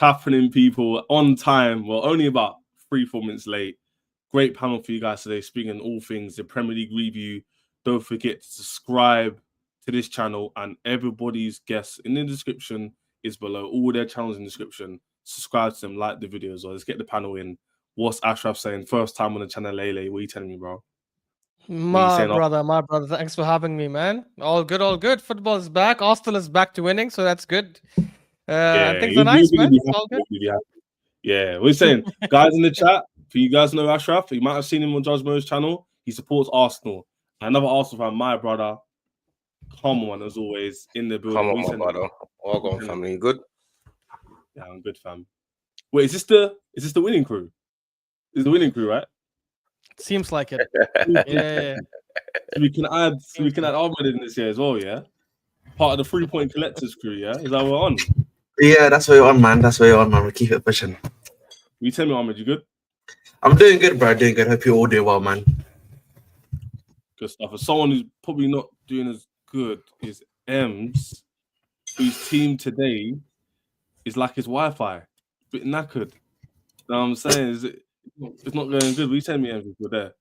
happening, people? On time. Well, only about 3-4 minutes late. Great panel for you guys today, speaking all things the Premier League review. Don't forget to subscribe to this channel, and everybody's guest in the description is below. All their channels in the description. Subscribe to them, like the videos, or let's get the panel in. What's Ashraf saying? First time on the channel, Lele. What are you telling me, bro? My brother. Thanks for having me, man. All good. Football is back. Arsenal is back to winning, so that's good. And things are nice, man. It's all good. Yeah, we're saying, guys in the chat, for you guys know Ashraf, you might have seen him on Judge Mo's channel. He supports Arsenal. Another Arsenal fan, my brother. Come on, as always, in the building. Come on, my brother. All gone, family. You good? Yeah, I'm good, fam. Wait, is this the winning crew? Is the winning crew, right? Seems like it. Yeah. So we can add Ahmed in this year as well, yeah? Part of the 3-point collectors crew, yeah? Is that what we're on? Yeah, that's where you're on, man. That's where you're on, man. We keep it pushing. You tell me, Ahmed, you good? I'm doing good, bro. Doing good. Hope you all doing well, man. Good stuff. As someone who's probably not doing as good is Ems, whose team today is like his Wi-Fi. Bit knackered. You know what I'm saying? It's not going good. Will you tell me, Ems, if you're there?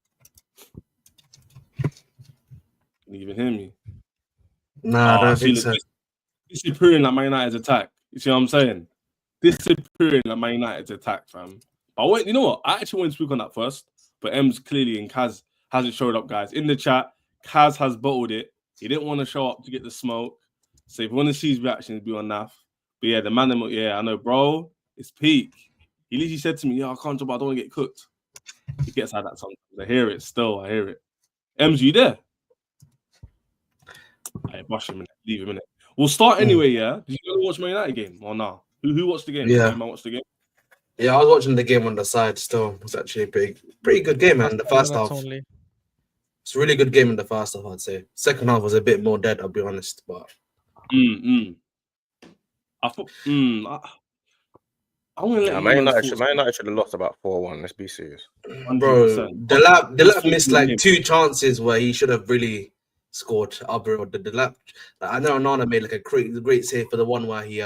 Can you even hear me? Nah, I don't think so. Disappearing like Man United's attack. You see what I'm saying? Disappearing like Man United's attack, fam. But wait, you know what? I actually want to speak on that first. But Ems clearly and Kaz hasn't showed up, guys. In the chat, Kaz has bottled it. He didn't want to show up to get the smoke. So if you want to see his reactions, be on NAF. But yeah, the man, I know, bro. It's peak. He literally said to me, I can't jump, I don't want to get cooked. He gets like that sometimes. I hear it still. I hear it. Ems, you there? Hey, brush him in it. Leave him in it. We'll start anyway, yeah? Did you watch Man United game or no? Who watched the game? Yeah. Did you watch the game? Yeah, I was watching the game on the side still. It was actually a pretty good game, man. The first half. It's a really good game in the first half, I'd say. Second half was a bit more dead, I'll be honest. But I thought Man United should have lost about 4-1. Let's be serious. 100%. Bro, Delap missed like 2 chances where he should have really scored. I know Onana made like a great save for the one where he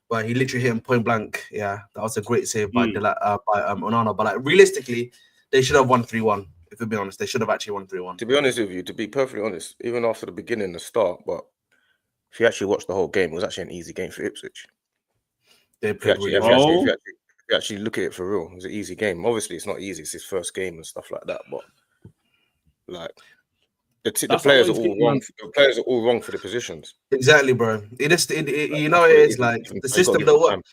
literally hit him point blank. Yeah, that was a great save by Onana. But like realistically, they should have won 3-1. If we're being honest, they should have actually won 3-1. To be honest with you, to be perfectly honest, even after the beginning, the start, but if you actually watch the whole game, it was actually an easy game for Ipswich. They played if you actually look at it for real, it was an easy game. Obviously, it's not easy. It's his first game and stuff like that. But like the players are all wrong. The players are all wrong for the positions. Exactly, bro. You know, it's like the system don't work.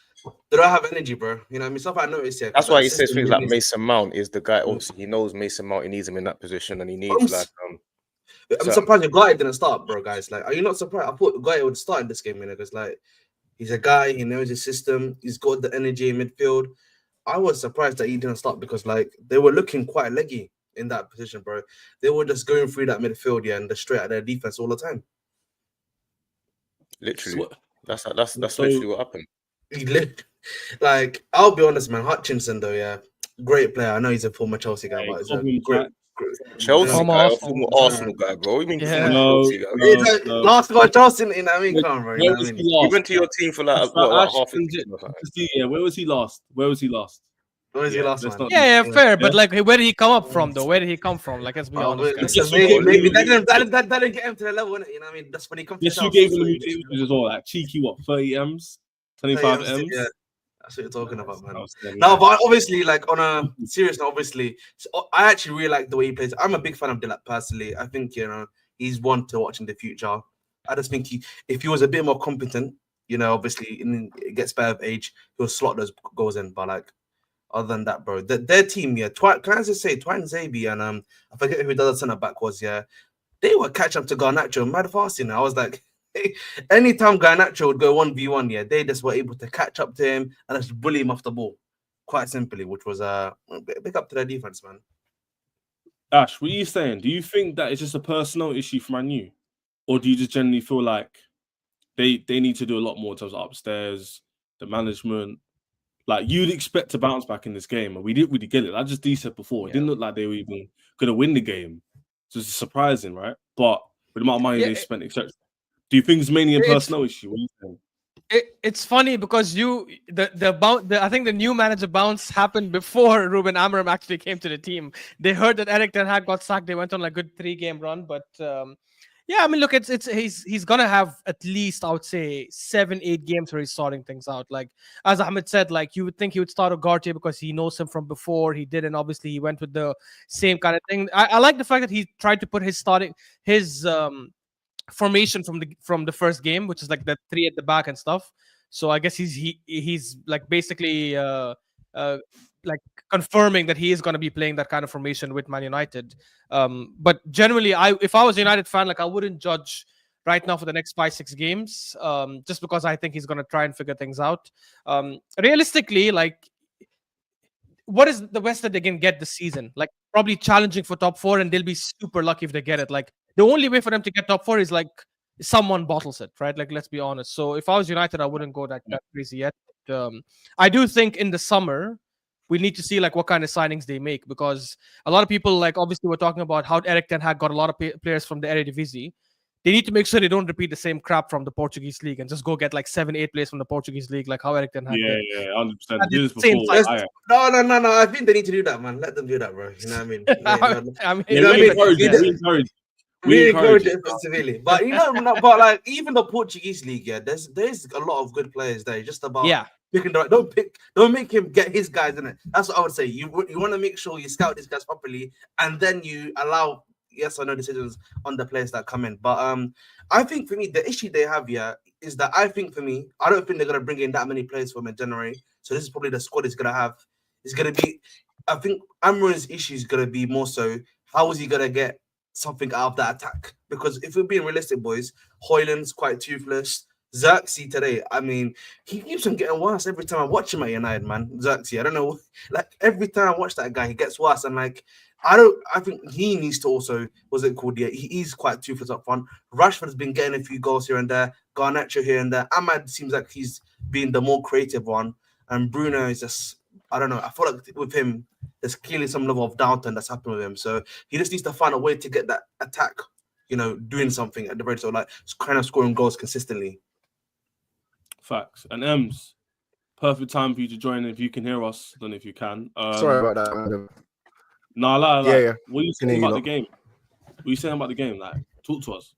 They don't have energy, bro. You know what I mean? Stuff I noticed here. That's why he says things like Mason Mount is the guy. Obviously, he knows Mason Mount. He needs him in that position, and he needs I'm surprised Guy didn't start, bro, guys. Like, are you not surprised? I thought Guy would start in this game, because like he's a guy, he knows his system, he's got the energy in midfield. I was surprised that he didn't start because like they were looking quite leggy in that position, bro. They were just going through that midfield, and straight at their defense all the time. Literally, that's literally what happened. Like, I'll be honest, man. Hutchinson, though, great player. I know he's a former Chelsea guy, but he's a great Chelsea guy, a former Arsenal guy, bro. What do you mean? Chelsea guy? Last guy, Chelsea. You know what I mean? Come on, bro. You know what I mean? He went to your team for like half a season. Yeah, where was he last? Where was he last, man? Yeah, fair. But like, where did he come up from, though? Where did he come from? Like, let's be honest. Maybe that didn't get him to the level, innit? You know what I mean? That's when he comes. Yes, you gave him the as well. Like cheeky, 30 M's, 25 M's. Yeah. That's what you're talking about, man. No, but obviously, like on a serious note, obviously, I actually really like the way he plays. I'm a big fan of Delap personally. I think he's one to watch in the future. I just think if he was a bit more competent, obviously it gets better with age, he'll slot those goals in. But like other than that, bro, their team, can I just say Twine Zabi and I forget who the other centre back was. Yeah, they were catching up to Garnacho mad fast. I was like. Anytime Garnacho would go 1v1, they just were able to catch up to him and just bully him off the ball, quite simply, which was big up to their defense, man. Ash, what are you saying? Do you think that it's just a personal issue for Man U, or do you just generally feel like they need to do a lot more in terms of upstairs, the management? Like you'd expect to bounce back in this game, and we didn't really get it. Like just D said before, it didn't look like they were even going to win the game, so it's surprising, right? But with the amount of money they spent, etc. Do you think it's mainly a personal issue? What are you saying? It's funny because I think the new manager bounce happened before Ruben Amorim actually came to the team. They heard that Erik ten Hag got sacked. They went on a good 3-game run, but yeah, I mean, look, he's gonna have at least, I would say, 7-8 games where he's sorting things out. Like as Ahmed said, like you would think he would start Ugarte because he knows him from before. He didn't. Obviously, he went with the same kind of thing. I like the fact that he tried to put his formation from the first game, which is like the 3 at the back and stuff. So I guess he's like basically like confirming that he is going to be playing that kind of formation with Man United. But generally, if I was a United fan, like I wouldn't judge right now for the next 5-6 games, just because I think he's going to try and figure things out. Realistically, like, what is the best that they can get this season? Like probably challenging for top 4, and they'll be super lucky if they get it. Like the only way for them to get top 4 is like someone bottles it, right? Like let's be honest. So if I was United, I wouldn't go that crazy yet. But, I do think in the summer we need to see like what kind of signings they make, because a lot of people, like obviously we're talking about how Erik ten Hag got a lot of players from the Eredivisie. They need to make sure they don't repeat the same crap from the Portuguese league and just go get like 7-8 players from the Portuguese league, like how Erik ten Hag did. Yeah, 100%. Do this before. No. I think they need to do that, man. Let them do that, bro. You know what I mean? I mean, we encourage it severely. But you know, but like even the Portuguese league, yeah, there's a lot of good players there. Just about picking the right. Don't make him get his guys in it. That's what I would say. You want to make sure you scout these guys properly, and then you allow yes or no decisions on the players that come in. But I think for me, the issue they have here is that I don't think they're gonna bring in that many players from in January. So this is probably the squad he's gonna have. It's gonna be, I think Amorim's issue is gonna be more so how is he gonna get something out of that attack? Because if we're being realistic, boys, Højlund's quite toothless. Xerxes today, I mean, he keeps on getting worse every time I watch him at United, man. Xerxes, I don't know, like every time I watch that guy, he gets worse. And like, I think he needs to also, what's it called? Yeah, he's quite toothless up front. Rashford's been getting a few goals here and there, Garnacho here and there. Ahmad seems like he's been the more creative one. And Bruno is just, I don't know, I feel like with him, there's clearly some level of downturn that's happened with him. So he just needs to find a way to get that attack, you know, doing something at the very so like kind of scoring goals consistently. Facts. And Ems, perfect time for you to join if you can hear us. I don't know if you can. Sorry about that, Adam. Yeah. What are you saying about the game? What are you saying about the game? Like, talk to us.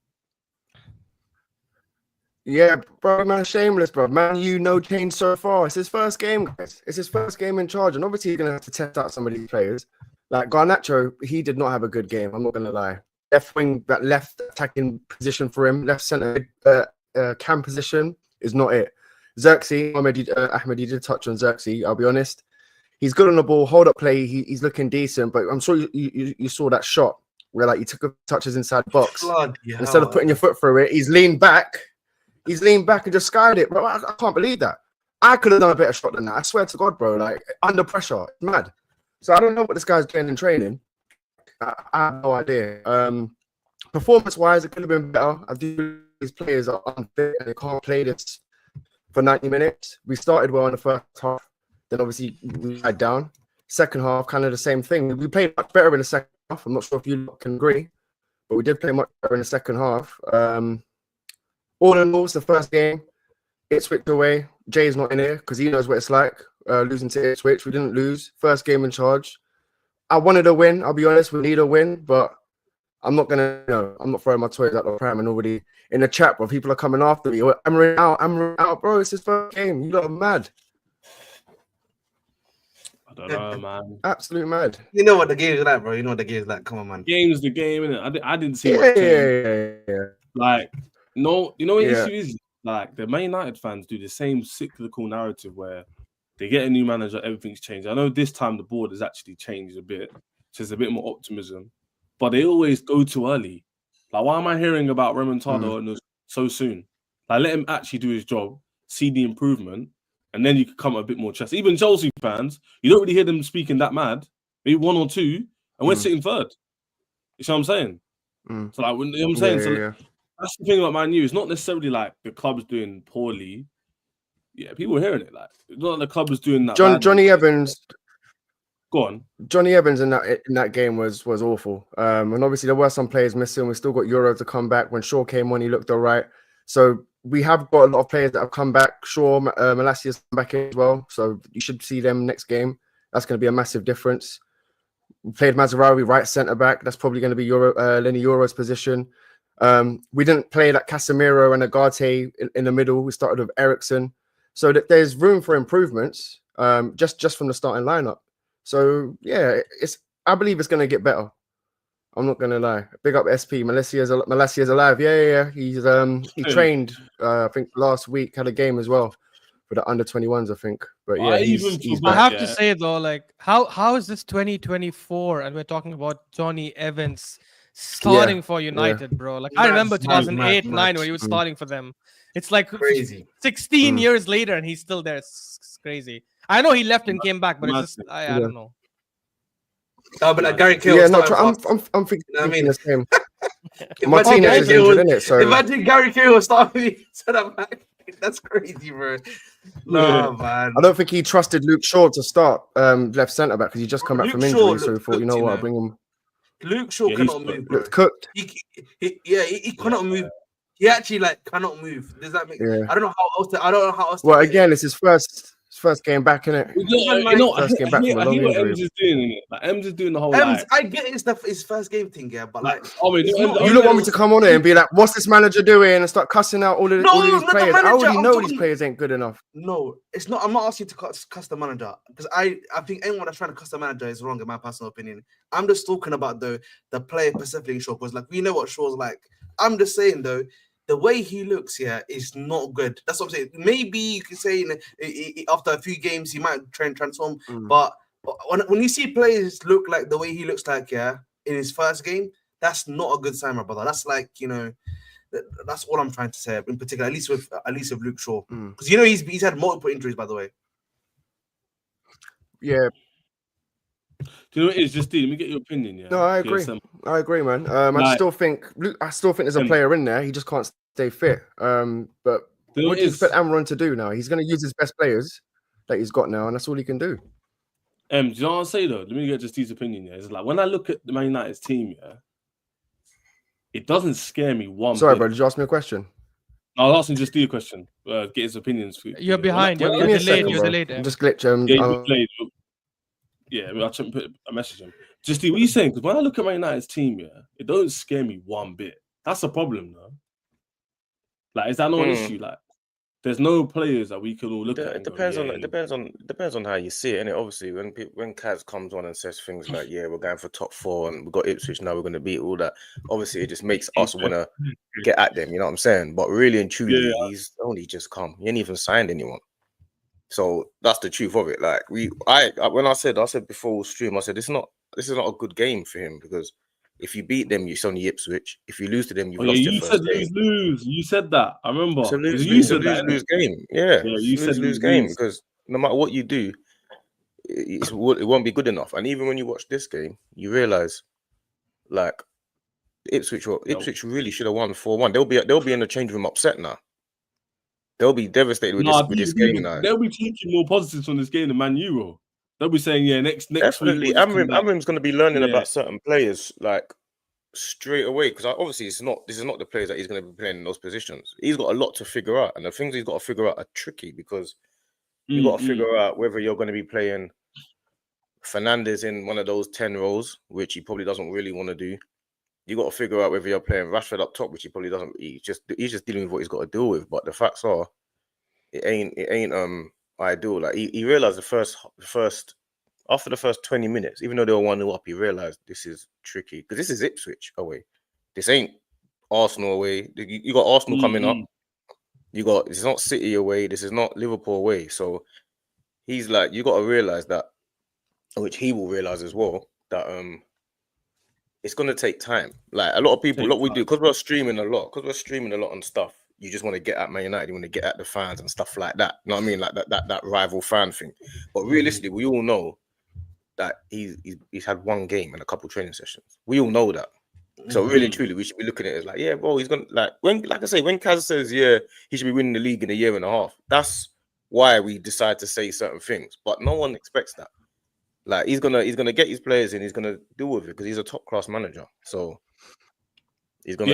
Yeah, bro, man, shameless, bro. Man, no change so far. It's his first game, guys. It's his first game in charge, and obviously he's gonna have to test out some of these players. Like Garnacho, he did not have a good game. I'm not gonna lie. Left wing, that left attacking position for him, left center cam position is not it. Xerxes, Ahmed, you did touch on Xerxes. I'll be honest, he's good on the ball, hold up play. He's looking decent, but I'm sure you saw that shot where like he took touches inside the box. Instead of putting your foot through it, he's leaned back and just skied it, bro. I can't believe that. I could have done a better shot than that. I swear to God, bro. Like under pressure, it's mad. So I don't know what this guy's doing in training. I have no idea. Performance-wise, it could have been better. I do. These players are unfit and they can't play this for 90 minutes. We started well in the first half, then obviously we died down. Second half, kind of the same thing. We played much better in the second half. I'm not sure if you can agree, but we did play much better in the second half. All in all, it's the first game. Ipswich away. Jay's not in here because he knows what it's like losing to Ipswich. We didn't lose. First game in charge. I wanted a win. I'll be honest. We need a win, but I'm not gonna. I'm not throwing my toys out the pram. And already in the chat, bro, people are coming after me. Amorim out, bro. It's his first game. You lot are mad. I don't know, man. Absolute mad. You know what the game is like, bro. You know what the game is like. Come on, man. Game's the game, innit? I didn't see Yeah. Like, no, you know what the issue is? Like, the Man United fans do the same cyclical narrative where they get a new manager, everything's changed. I know this time the board has actually changed a bit, so there's a bit more optimism, but they always go too early. Like, why am I hearing about Remontada so soon? Like, let him actually do his job, see the improvement, and then you can come a bit more chest. Even Chelsea fans, you don't really hear them speaking that mad. Maybe one or two, and we're sitting third. You see what I'm saying? So, like, you know what I'm saying? That's the thing about Man U. It's not necessarily like the club's doing poorly. Yeah, people are hearing it. Like, it's not like the club is doing that. Johnny Evans. Go on. Johnny Evans in that game was awful. And obviously there were some players missing. We still got Euro to come back. When Shaw came on, he looked all right. So we have got a lot of players that have come back. Sure, Malassia's come back in as well, so you should see them next game. That's going to be a massive difference. We played Mazraoui right centre back. That's probably going to be Lenny Euro's position. We didn't play like Casemiro and Agate in the middle. We started with Ericsson, so that there's room for improvements. Just from the starting lineup. So yeah, I believe it's going to get better. I'm not gonna lie. Big up SP. Malassia's alive. Yeah. He's he trained. I think last week had a game as well for the under-21s. I think. But yeah, he's I back. have to say though, like how is this 2024 and we're talking about Johnny Evans starting for United, bro? Like I remember 2008, 9 when he was starting for them. It's like crazy. 16 years later and he's still there. It's crazy. I know he left and came back, but it's just I don't know. Oh, but like Gary Cahill. Yeah, no, I'm thinking the same. Martinez is injured, isn't it? So imagine Gary Cahill starting centre back. That's crazy, bro. No, man. I don't think he trusted Luke Shaw to start left centre back because he just come back from injury. So he thought, you know what, I'll bring him. Luke Shaw cannot move. Bro. Looked cooked. He cannot move. He actually like cannot move. Does that make? Yeah. I don't know how else. Well, again, it's his first game back, innit? First game back from a long injury. Ems is doing it. Like, Ems is doing the whole. I get it's his first game thing, yeah, but like, you don't want me to come on it and be like, "What's this manager doing?" and start cussing out all of these players. I already know these players ain't good enough. No, it's not. I'm not asking you to cuss the manager because I think anyone that's trying to cuss the manager is wrong in my personal opinion. I'm just talking about the player specifically Shaw because like we know what Shaw's like. I'm just saying though. The way he looks here is not good. That's what I'm saying. Maybe you could say after a few games he might try and transform. But when you see players look like the way he looks like, in his first game, that's not a good sign, my brother. That's like that's all I'm trying to say. In particular, at least with Luke Shaw, because he's had multiple injuries, by the way. Yeah. Do you know what it is? Just let me get your opinion. Yeah. No, I agree. I agree, man. I still think there's a player in there. He just can't stay fit. But what do you expect Amorim to do now? He's going to use his best players that he's got now, and that's all he can do. Do you know what I'm saying though? Let me get just his opinion. Yeah, it's like when I look at the Man United's team, it doesn't scare me one. Sorry, bit. bro. Did you ask me a question? I was asking just do a question. Get his opinions. You're behind. You're delayed. You're delayed. Just glitch. You're delayed. Yeah, I should put a message him. Just what are you saying? Because when I look at Man United's team, it don't scare me one bit. That's a problem, though. Like, is that not an issue? Like, there's no players that we can all look at. It depends on how you see it. And obviously, when Kaz comes on and says things like, "Yeah, we're going for top 4 and we've got Ipswich now, we're going to beat all that." Obviously, it just makes us want to get at them. You know what I'm saying? But really and truly, he's only just come. He ain't even signed anyone. So that's the truth of it. Like when I said before stream, I said this is not a good game for him because if you beat them, it's only Ipswich. If you lose to them, you've lost your first game. Lose. You said that. I remember. It's a lose game. Yeah, you said lose game because no matter what you do, it won't be good enough. And even when you watch this game, you realize like Ipswich really should have won 4-1. They'll be in the change room upset now. They'll be devastated with this game now. They'll be taking more positives from this game than Man U. They'll be saying, next definitely. week. Amorim's going to be learning about certain players like straight away because obviously this is not the players that he's going to be playing in those positions. He's got a lot to figure out, and the things he's got to figure out are tricky because you got to figure out whether you're going to be playing Fernandes in one of those 10 roles, which he probably doesn't really want to do. You got to figure out whether you're playing Rashford up top, which he probably doesn't. He's just dealing with what he's got to deal with. But the facts are, it ain't ideal. Like he realized after the first 20 minutes, even though they were 1-0 up, he realized this is tricky because this is Ipswich away. This ain't Arsenal away. You got Arsenal coming up. This is not City away. This is not Liverpool away. So he's like, you got to realize that, which he will realize as well, that it's going to take time. Like a lot of people, we do because we're streaming a lot on stuff. You just want to get at Man United, you want to get at the fans and stuff like that. You know what I mean? Like that rival fan thing. But realistically, we all know that he's had one game and a couple training sessions. We all know that. So really and truly, we should be looking at it as like, yeah, bro, he's gonna when Kaz says, yeah, he should be winning the league in a year and a half. That's why we decide to say certain things. But no one expects that. Like he's gonna get his players in, he's gonna deal with it because he's a top class manager. So he'll get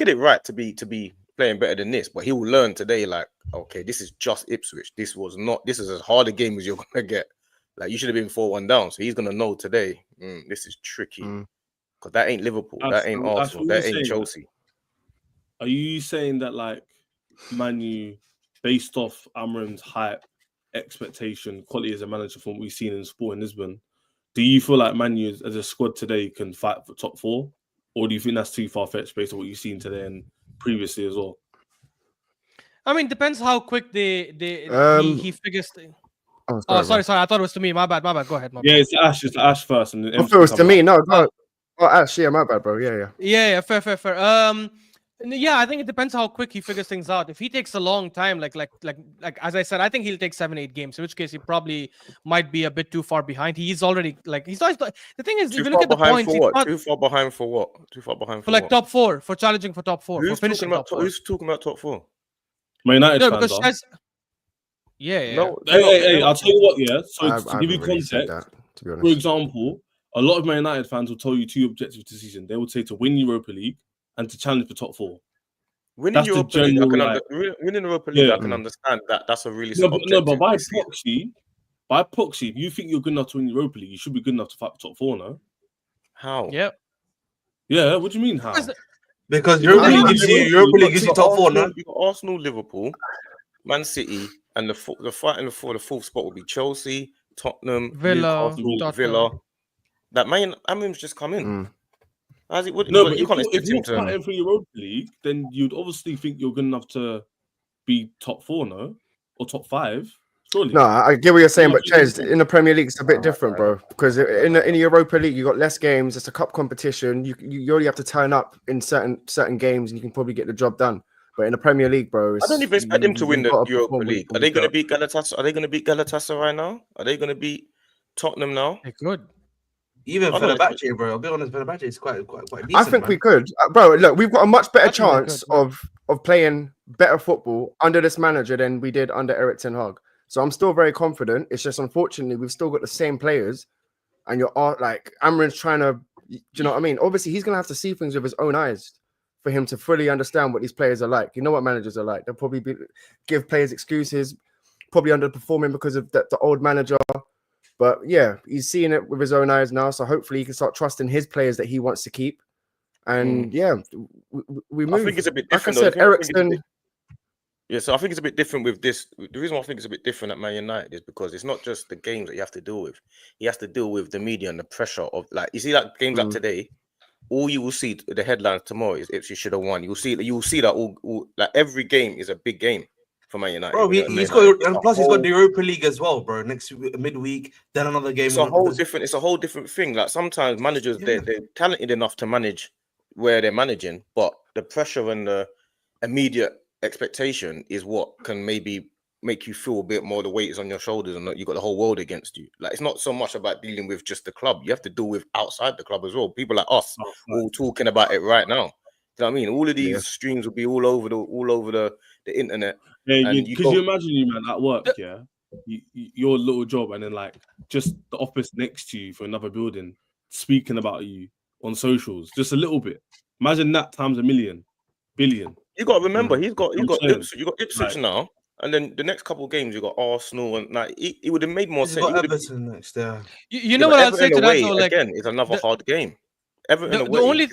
it right to be playing better than this, but he will learn today. Like, okay, this is just Ipswich. This is as hard a game as you're gonna get. Like, you should have been 4-1 down. So he's gonna know today. This is tricky because that ain't Liverpool, that ain't Arsenal, that ain't Chelsea. Are you saying that like Man U, based off Amorim's hype, expectation, quality as a manager from what we've seen in Sport in Lisbon, do you feel like Man U as a squad today can fight for top 4? Or do you think that's too far-fetched based on what you've seen today and previously as well? I mean, depends how quick he figures things. Oh, sorry. I thought it was to me. My bad. Go ahead. Yeah, it's Ash first. And then I thought it was to me. No, go. Oh, Ash, yeah, my bad, bro. Yeah. Fair. Yeah, I think it depends how quick he figures things out. If he takes a long time, like as I said, I think he'll take 7-8 games. In which case, he probably might be a bit too far behind. He's already the thing is, if you look at the points, too far behind for what? Too far behind for like what? top 4, for challenging for top 4. Who's for finishing talking about top 4? Who's talking about top 4? Man United No, fans because are. Yeah. No, Hey, I'll tell you what, yeah. So to give you really context, that, to be honest. for example, a lot of Man United fans will tell you 2 objectives this season. They would say to win Europa League and to challenge for top 4. Winning Europa League, winning Europa League, I can understand that. That's a really but by proxy, if you think you're good enough to win Europa League, you should be good enough to fight for top 4, no? How? Yep. Yeah, what do you mean how? Because Europa League gives you top 4, no? You got Arsenal, Liverpool, Man City, and the fighting for the 4th spot will be Chelsea, Tottenham, Villa, Newcastle, Villa. That man, Amorim's just come in. But if you're fighting for Europa League, then you'd obviously think you're good enough to be top 4, no? Or top 5, surely. No, I get what you're saying, but Chez, in the Premier League, it's a bit different, bro. Because in the Europa League, you got less games. It's a cup competition. You only have to turn up in certain games, and you can probably get the job done. But in the Premier League, bro, I don't even expect them to win the Europa League. Are they going to beat Galatasaray? Are they going to beat Galatasaray now? Are they going to beat Tottenham now? They could. Even Fenerbahce, bro. I'll be honest, Fenerbahce is quite decent. I think we could, bro. Look, we've got a much better chance of playing better football under this manager than we did under Erik ten Hag. So I'm still very confident. It's just unfortunately we've still got the same players, and you're like Amorim's trying to. Do you know what I mean? Obviously, he's gonna have to see things with his own eyes for him to fully understand what these players are like. You know what managers are like. They'll probably give players excuses, probably underperforming because of the old manager. But yeah, he's seeing it with his own eyes now. So hopefully he can start trusting his players that he wants to keep. And yeah, we move. I think it's a bit different. Like I said, Ericsson. Yeah, so I think it's a bit different with this. The reason why I think it's a bit different at Man United is because it's not just the games that you have to deal with. He has to deal with the media and the pressure of, like, you see that games like today, all you will see the headlines tomorrow is Ipswich should have won. You will see that all like every game is a big game for Man United. Bro, he's got the Europa League as well, bro. Next midweek, then another game. It's a whole different thing. Like sometimes managers, they're talented enough to manage where they're managing, but the pressure and the immediate expectation is what can maybe make you feel a bit more the weight is on your shoulders and that you got the whole world against you. Like, it's not so much about dealing with just the club. You have to deal with outside the club as well. People like us all talking about it right now. You know what I mean? All of these streams will be all over the internet. Yeah, because you imagine you, man, at work, yeah, your little job, and then like just the office next to you for another building speaking about you on socials, just a little bit. Imagine that times a million, billion. You got to remember, you got Ipswich now, and then the next couple of games you got Arsenal, and like it would have made more sense. Got Everton next, yeah. You know what I'll say to that though, like, again, it's another hard game. Everton away.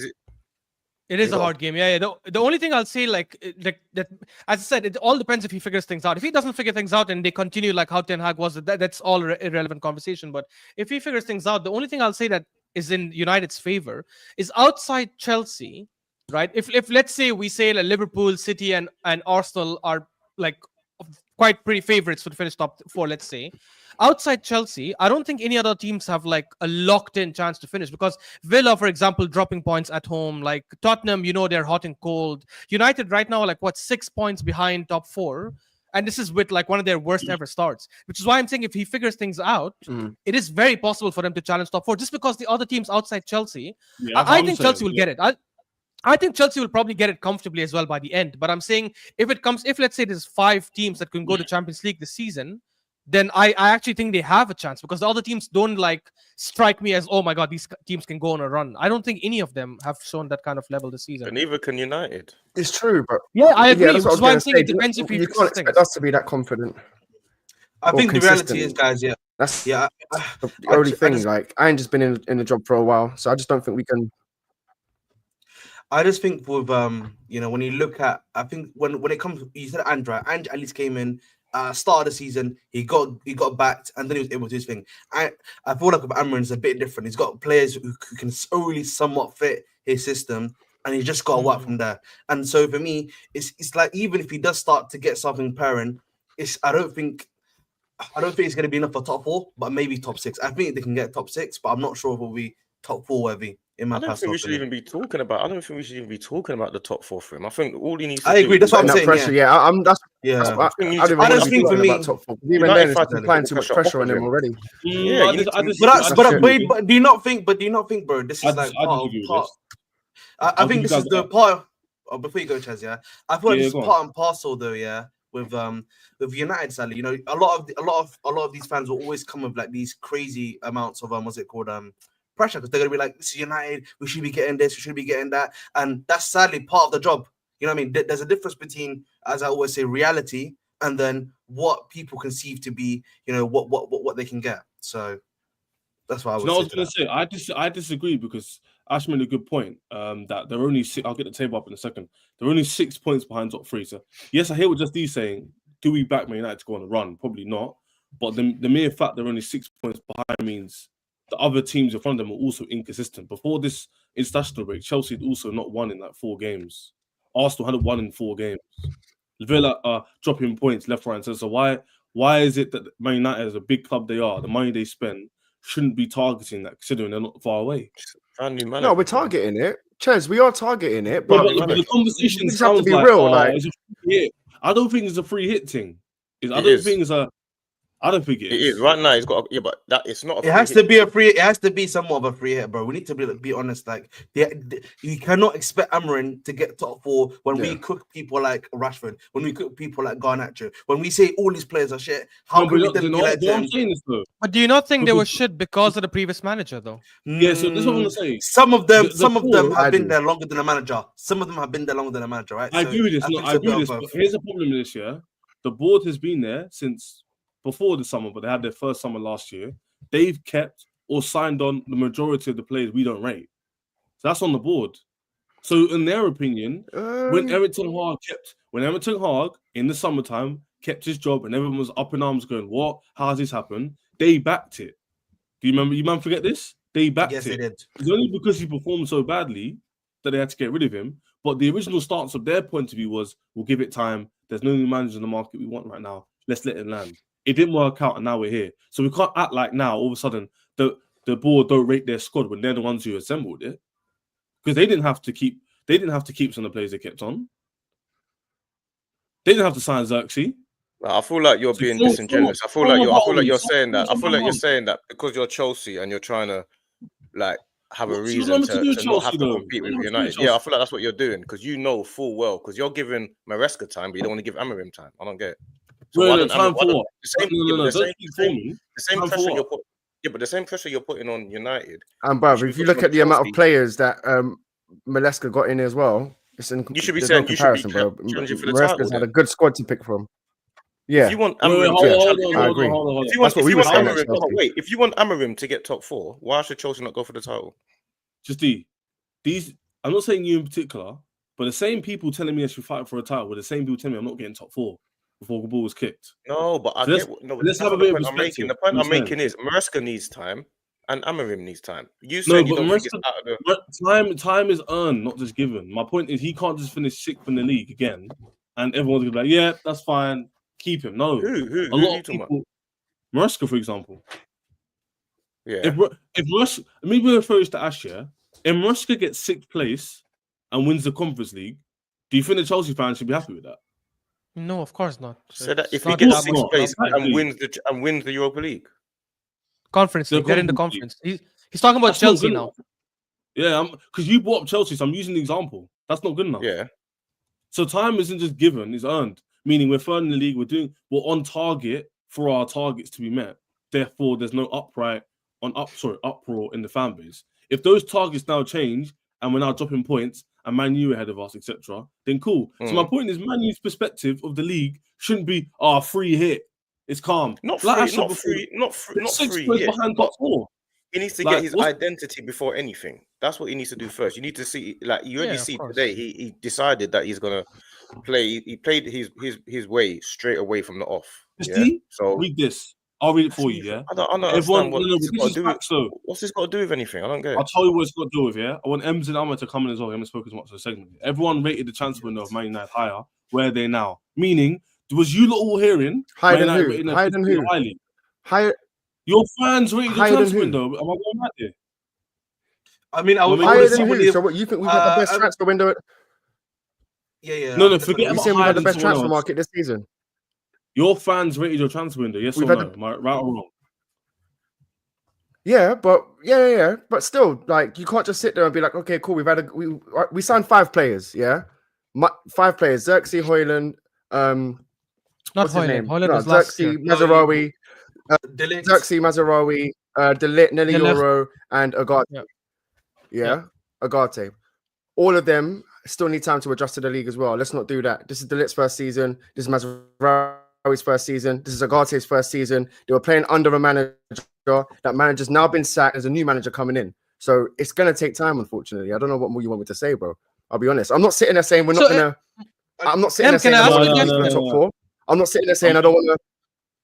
It is a hard game, yeah. The only thing I'll say, like that, as I said, it all depends if he figures things out. If he doesn't figure things out and they continue like how Ten Hag was, that's all irrelevant conversation. But if he figures things out, the only thing I'll say that is in United's favor is outside Chelsea, right? If let's say we say like Liverpool, City, and Arsenal are like quite pretty favorites to finish top 4, let's say. Outside Chelsea, I don't think any other teams have like a locked-in chance to finish, because Villa, for example, dropping points at home, like Tottenham, they're hot and cold. United right now, like 6 points behind top 4, and this is with like one of their worst ever starts, which is why I'm saying if he figures things out, it is very possible for them to challenge top 4, just because the other teams outside Chelsea, I think Chelsea will get it. I think Chelsea will probably get it comfortably as well by the end. But I'm saying if let's say there's 5 teams that can go to Champions League this season, then I actually think they have a chance, because the other teams don't like strike me as, oh my god, these teams can go on a run. I don't think any of them have shown that kind of level this season. But neither can United. It's true, but Yeah, I agree. that's Which what is why I I'm was saying gonna it say. depends if You can't expect us to be that confident. I or think the reality is, consistent. guys, yeah, That's yeah. the only thing. Like, I ain't just been in the job for a while, so I just don't think we can. I just think with when you look at, I think when it comes, you said Andra at least came in, start of the season, he got backed, and then he was able to do his thing. I feel like with Amorim it's a bit different. He's got players who can only somewhat fit his system, and he's just got to work from there. And so for me, it's like, even if he does start to get something pairing, I don't think it's going to be enough for top 4, but maybe top 6. I think they can get top 6, but I'm not sure if it will be top 4 worthy. I don't think we should even be talking about. I don't think we should even be talking about the top 4 for him. I think all he needs to I agree. That's what I'm saying. Pressure, yeah. I don't I just think for me, about top 4. Even then, it's applying too much pressure on him already. Yeah, but do you not think? Bro, this is like part. I think this is the part. Before you go, Chaz, yeah, I feel like this is part and parcel, though, yeah. With United, sadly, you know, a lot of these fans will always come with like these crazy amounts of what's it called, pressure, because they're gonna be like, this is United, we should be getting this, we should be getting that, and that's sadly part of the job. You know what I mean? There's a difference between, as I always say, reality and then what people conceive to be, you know, what they can get. So that's what I was going to say. I disagree, because Ash made a good point. That they're only I'll get the table up in a second. They're only 6 points behind top 3. So yes, I hear what Just D's saying. Do we back Man United to go on a run? Probably not. But the mere fact they're only 6 points behind means the other teams in front of them are also inconsistent. Before this international break, Chelsea had also not won in like 4 games. Arsenal hadn't won in 4 games. Villa are dropping points left, right, and center. So why is it that Man United, as a big club they are, the money they spend shouldn't be targeting that, considering they're not far away? No, we're targeting it. Ches, we are targeting it, but the conversation just have to be real. Like, it's a free hit. I don't think it's a free hit thing. I don't think it is. It is right now. It's got but that it's not. It has to be a free. It has to be somewhat of a free hit, bro. We need to be honest. Like, you cannot expect Amorim to get top 4 when we cook people like Rashford, when we cook people like Garnacho, when we say all these players are shit. How can we then be like them? But do you not think they were shit because of the previous manager, though? Yeah, so this is what I'm gonna say. Some of them have been there longer than a manager. Some of them have been there longer than a manager, right? I agree with this. I agree with this. But here's the problem with this year. The board has been there since before the summer, but they had their first summer last year. They've kept or signed on the majority of the players we don't rate. So that's on the board. So in their opinion, when Erik ten Hag in the summertime kept his job and everyone was up in arms going, what? How has this happened? They backed it. Do you remember? You man forget this? They backed it. Yes, they did. It's only because he performed so badly that they had to get rid of him. But the original stance of their point of view was, we'll give it time. There's no new manager in the market we want right now. Let's let it land. It didn't work out, and now we're here. So we can't act like now all of a sudden the board don't rate their squad when they're the ones who assembled it, because they didn't have to keep some of the players they kept on. They didn't have to sign Xerxes. I feel like you're being disingenuous. I feel like you're saying that because you're Chelsea and you're trying to like have a reason to not have to compete with United. Yeah, I feel like that's what you're doing, because you know full well, because you're giving Maresca time, but you don't want to give Amorim time. I don't get it. So the same pressure you're putting on United. And bruv, if you look at the amount of players that Maresca got in as well, you should be saying comparison, bro. Maresca's had a good squad to pick from. Yeah. If you want Amorim, I agree. If you want Amorim to get top 4, why should Chelsea not go for the title? Just these. I'm not saying you in particular, but the same people telling me I should fight for a title were the same people telling me I'm not getting top 4 before the ball was kicked. No, but let's have a bit of perspective. The point I'm making is Maresca needs time and Amorim needs time. You said you don't think it's out of the... Time is earned, not just given. My point is he can't just finish 6th in the league again and everyone's gonna be like, yeah, that's fine. Keep him. No. Who a lot of people, Maresca, for example. Yeah. If Maresca, maybe we'll throw this to Ash, yeah? If Maresca gets 6th place and wins the Conference League, do you think the Chelsea fans should be happy with that? No, of course not. So that if he gets 6th place and wins the Europa League, Conference League, they're in the conference. He's talking about Chelsea now. Yeah, because you brought up Chelsea, so I'm using the example. That's not good enough. Yeah. So time isn't just given; it's earned. Meaning we're third in the league. We're on target for our targets to be met. Therefore, there's no uproar in the fan base. If those targets now change and we're now dropping points and Man U ahead of us, etc., then cool. So my point is, Man U's perspective of the league shouldn't be free hit. It's calm. Not Like I free, said not before, free, not free, not 6 free. points Yeah, behind but top 4. he needs to Like, get his identity before anything. That's what he needs to do first. You need to see, like you already Yeah, of see course. today. He decided that he's gonna play. He played his way straight away from the off. You Yeah. see? So Read this. I'll read it for you, yeah? I don't Everyone, understand what no, this but got this to is do with. facts, though. What's this got to do with anything? I don't get I'll it. tell you what it's got to do with, yeah? I want Ems and Amma to come in as well. I haven't spoken much of the segment. Everyone rated the transfer window of Man United higher. Where are they now? Meaning, was you lot all hearing Higher Man than United who? rating them Higher than 50 who? highly? Higher, Your fans rated the Higher than transfer who? window. Am I going right there? I mean, I would higher than probably who? So what you think we've had the best transfer window? Yeah. No, that's forget what You about saying we've higher had the than best someone transfer else. market this season? Your fans rated your transfer window, yes We've or had no? Am I right or wrong? Yeah, but but still, like you can't just sit there and be like, okay, cool. We signed 5 players, yeah, 5 players: Xerxes, Hoyland, Not what's his Hoyland. name? Hoyland No, was last year. Xerxes, Mazarawi, Delete. Xerxes, Mazarawi, Nelly Delect. Euro, and Agate. Yeah. Agate. All of them still need time to adjust to the league as well. Let's not do that. This is Delict's first season. This is Mazarawi's first season. This is Agate's first season. They were playing under a manager. That manager's now been sacked. There's a new manager coming in. So it's going to take time, unfortunately. I don't know what more you want me to say, bro. I'll be honest. I'm not sitting there saying we're not going to... I'm not sitting there saying I don't want to compete for the top 4. I'm not sitting there saying I don't want to...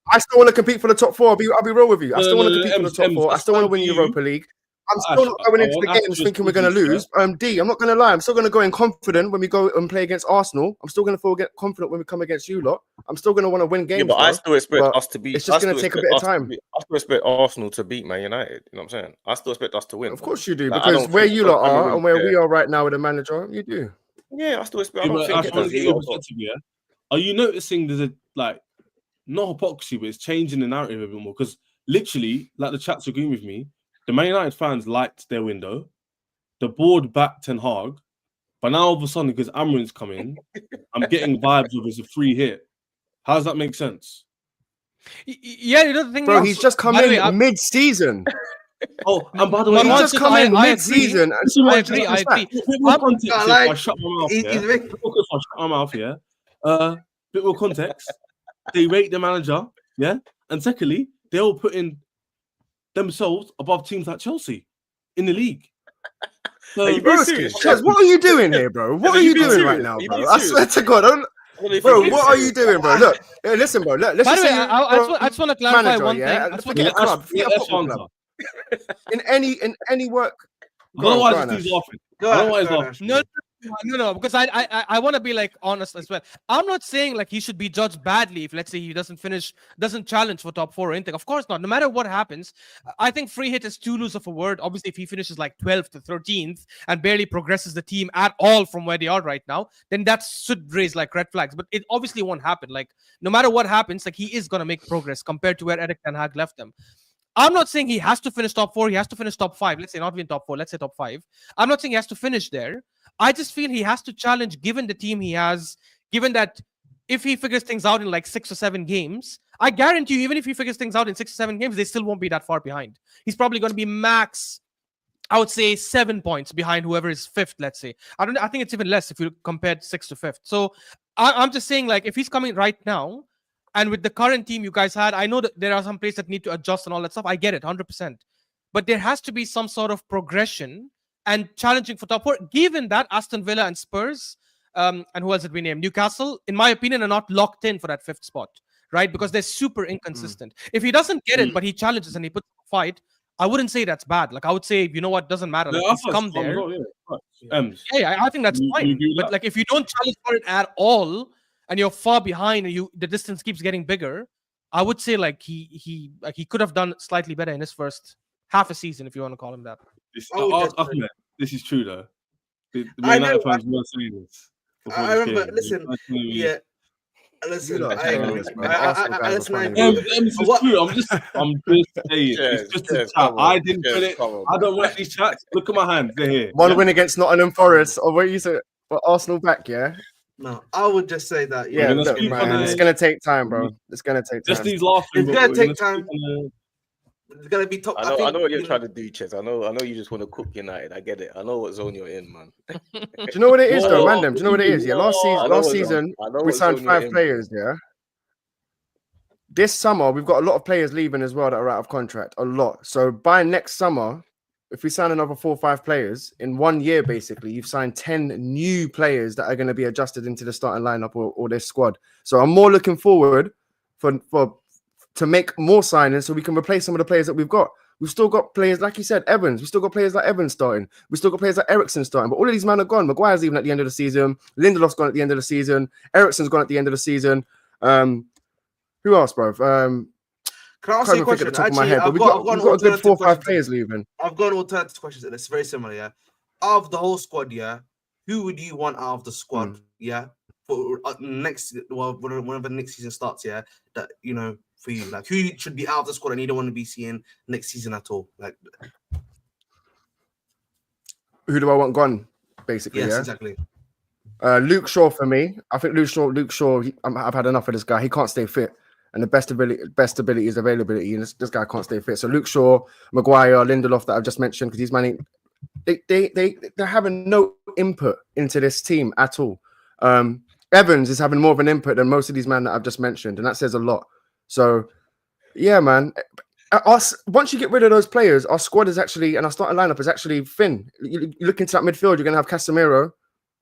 I still want to compete for the top 4. I'll be real with you. I still want to compete for the top 4. I still want to win the Europa League. I'm still not going into the games thinking we're going to lose. D, I'm not going to lie. I'm still going to go in confident when we go and play against Arsenal. I'm still going to feel confident when we come against you lot. I'm still going to want to win games. Yeah, but I still expect us to beat. It's just going to take a bit of time. I still expect Arsenal to beat Man United. You know what I'm saying? I still expect us to win. Of course you do, Like, because where you lot are and where we are right now with the manager, you do. Yeah, I still expect. I Yeah, don't but I think just want to get your perspective, yeah? Are you noticing there's a, like, not hypocrisy, but it's changing the narrative a bit more? Because literally, like the chat's agreeing with me, the Man United fans liked their window. The board backed Ten Hag. But now all of a sudden, because Amorim's come in, I'm getting vibes of it's a free hit. How does that make sense? Yeah, you know the thing. Bro, he's just come in mid-season. Oh, and by the way, he's just come in mid-season. I agree. I agree. Bit more context if I shut my mouth, yeah? Bit more context. They rate the manager, yeah? And secondly, they're all putting themselves above teams like Chelsea in the league. So, Chaz, what are you doing here, bro? What are you doing right now, bro? I swear to God, bro, what are you doing, bro? Look, listen, bro. Let's By the way, just I just want to clarify one thing. In any work. I don't know why he's laughing. I don't know why he's laughing. No, because I want to be like honest as well. I'm not saying like he should be judged badly if, let's say, he doesn't challenge for top 4 or anything. Of course not. No matter what happens, I think free hit is too loose of a word. Obviously, if he finishes like 12th to 13th and barely progresses the team at all from where they are right now, then that should raise like red flags. But it obviously won't happen. Like no matter what happens, like he is gonna make progress compared to where Erik ten Hag left him. I'm not saying he has to finish top 4. He has to finish top 5. Let's say not even top 4. Let's say top 5. I'm not saying he has to finish there. I just feel he has to challenge, given the team he has, given that if he figures things out in like 6 or 7 games, I guarantee you, even if he figures things out in 6 or 7 games, they still won't be that far behind. He's probably going to be max, I would say, 7 points behind whoever is 5th, let's say. I think it's even less if you compare 6th to 5th. So I'm just saying, like, if he's coming right now, and with the current team you guys had, I know that there are some players that need to adjust and all that stuff. I get it, 100%. But there has to be some sort of progression and challenging for top 4, given that Aston Villa and Spurs, and who else did we name? Newcastle, in my opinion, are not locked in for that 5th spot, right? Because they're super inconsistent. If he doesn't get it, but he challenges and he puts up a fight, I wouldn't say that's bad. Like, I would say, you know what, doesn't matter. Like, he's come there. I think that's fine. But like, if you don't challenge for it at all, and you're far behind, and the distance keeps getting bigger, I would say like he could have done slightly better in his first half a season, if you want to call him that. This is true though. The United fans were saying this. I remember. Listen, yeah. Listen, it's true. I'm just saying. It's just a chat. I didn't put it. I don't watch these chats. Look at my hands. They're here. One win against Nottingham Forest, or what you say? Arsenal back, yeah. No, I would just say that. Yeah, gonna look, speak man, on it's the- gonna take time, bro. It's gonna take Just time. these last It's three, gonna we're take gonna speak time. on It's gonna be top. I know think, what you're you know, trying to do, Ches. I know you just want to cook United. I get it. I know what zone you're in, man. Do you know what it is, though, Whoa, Mandem? Do you know what it is? Yeah, last I know season what we signed zone you're 5 in, players. Yeah. This summer we've got a lot of players leaving as well that are out of contract. A lot. So by next summer, if we sign another 4 or 5 players in 1 year, basically, you've signed 10 new players that are going to be adjusted into the starting lineup or this squad. So I'm more looking forward to make more signings so we can replace some of the players that we've got. We've still got players, like you said, Evans. We've still got players like Evans starting. We've still got players like Ericsson starting. But all of these men are gone. Maguire's even at the end of the season. Lindelof's gone at the end of the season. Ericsson's gone at the end of the season. Who else, bro? Can I ask you a question? At the top of my Actually, head, but we've got a good 4 or 5 players leaving. I've got an alternative question, and it's very similar. Yeah, out of the whole squad, yeah, who would you want out of the squad? Yeah, for whenever next season starts, yeah, that for you, like who should be out of the squad and you don't want to be seeing next season at all? Like, Who do I want gone? Basically, yes, yeah, exactly. Luke Shaw for me. I think Luke Shaw. I've had enough of this guy. He can't stay fit, and the best ability is availability, and this guy can't stay fit. So Luke Shaw, Maguire, Lindelof that I've just mentioned, because these man, they're having no input into this team at all. Evans is having more of an input than most of these men that I've just mentioned, and that says a lot. So, yeah, man. Once you get rid of those players, our squad is actually, and our starting lineup is actually thin. You look into that midfield, you're going to have Casemiro,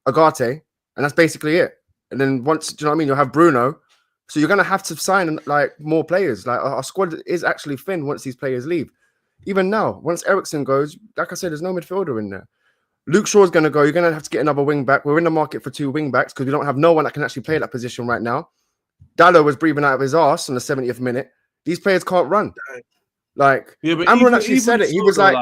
Agate, and that's basically it. And then once, do you know what I mean? You'll have Bruno. So you're going to have to sign like more players. Like our squad is actually thin once these players leave. Even now, once Ericsson goes, like I said, there's no midfielder in there. Luke Shaw's going to go. You're going to have to get another wing back. We're in the market for 2 wing backs because we don't have no one that can actually play that position right now. Dallo was breathing out of his arse in the 70th minute. These players can't run. Like, yeah, but Amorim actually said it. He was like,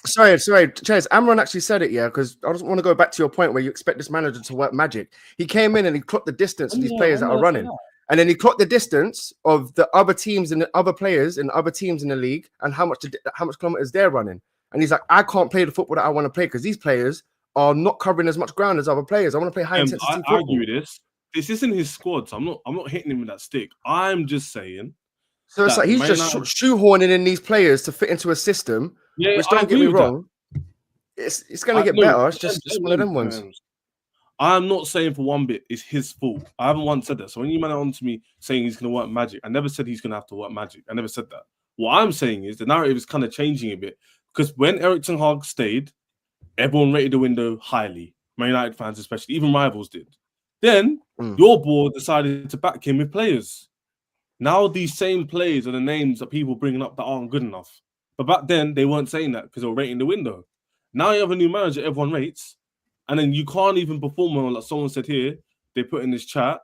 sorry, Ches. Amorim actually said it, yeah, because I just want to go back to your point where you expect this manager to work magic. He came in and he clocked the distance of these players that are running. And then he clocked the distance of the other teams and the other players and other teams in the league and how much kilometers they're running. And he's like, I can't play the football that I want to play because these players are not covering as much ground as other players. I want to play high intensity football. I argue with this. This isn't his squad, so I'm not hitting him with that stick. I'm just saying. So it's like he's just shoehorning in these players to fit into a system. Yeah, which don't get me wrong, it's going to get better. It's just one of them ones. I'm not saying for one bit it's his fault. I haven't once said that. So when you man on to me saying he's going to work magic, I never said he's going to have to work magic. I never said that. What I'm saying is the narrative is kind of changing a bit because when Erik ten Hag stayed, everyone rated the window highly. Man United fans especially, even rivals did. Then your board decided to back him with players. Now these same players are the names that people bringing up that aren't good enough. But back then they weren't saying that because they were rating the window. Now you have a new manager everyone rates. And then you can't even perform well. Like someone said here, they put in this chat,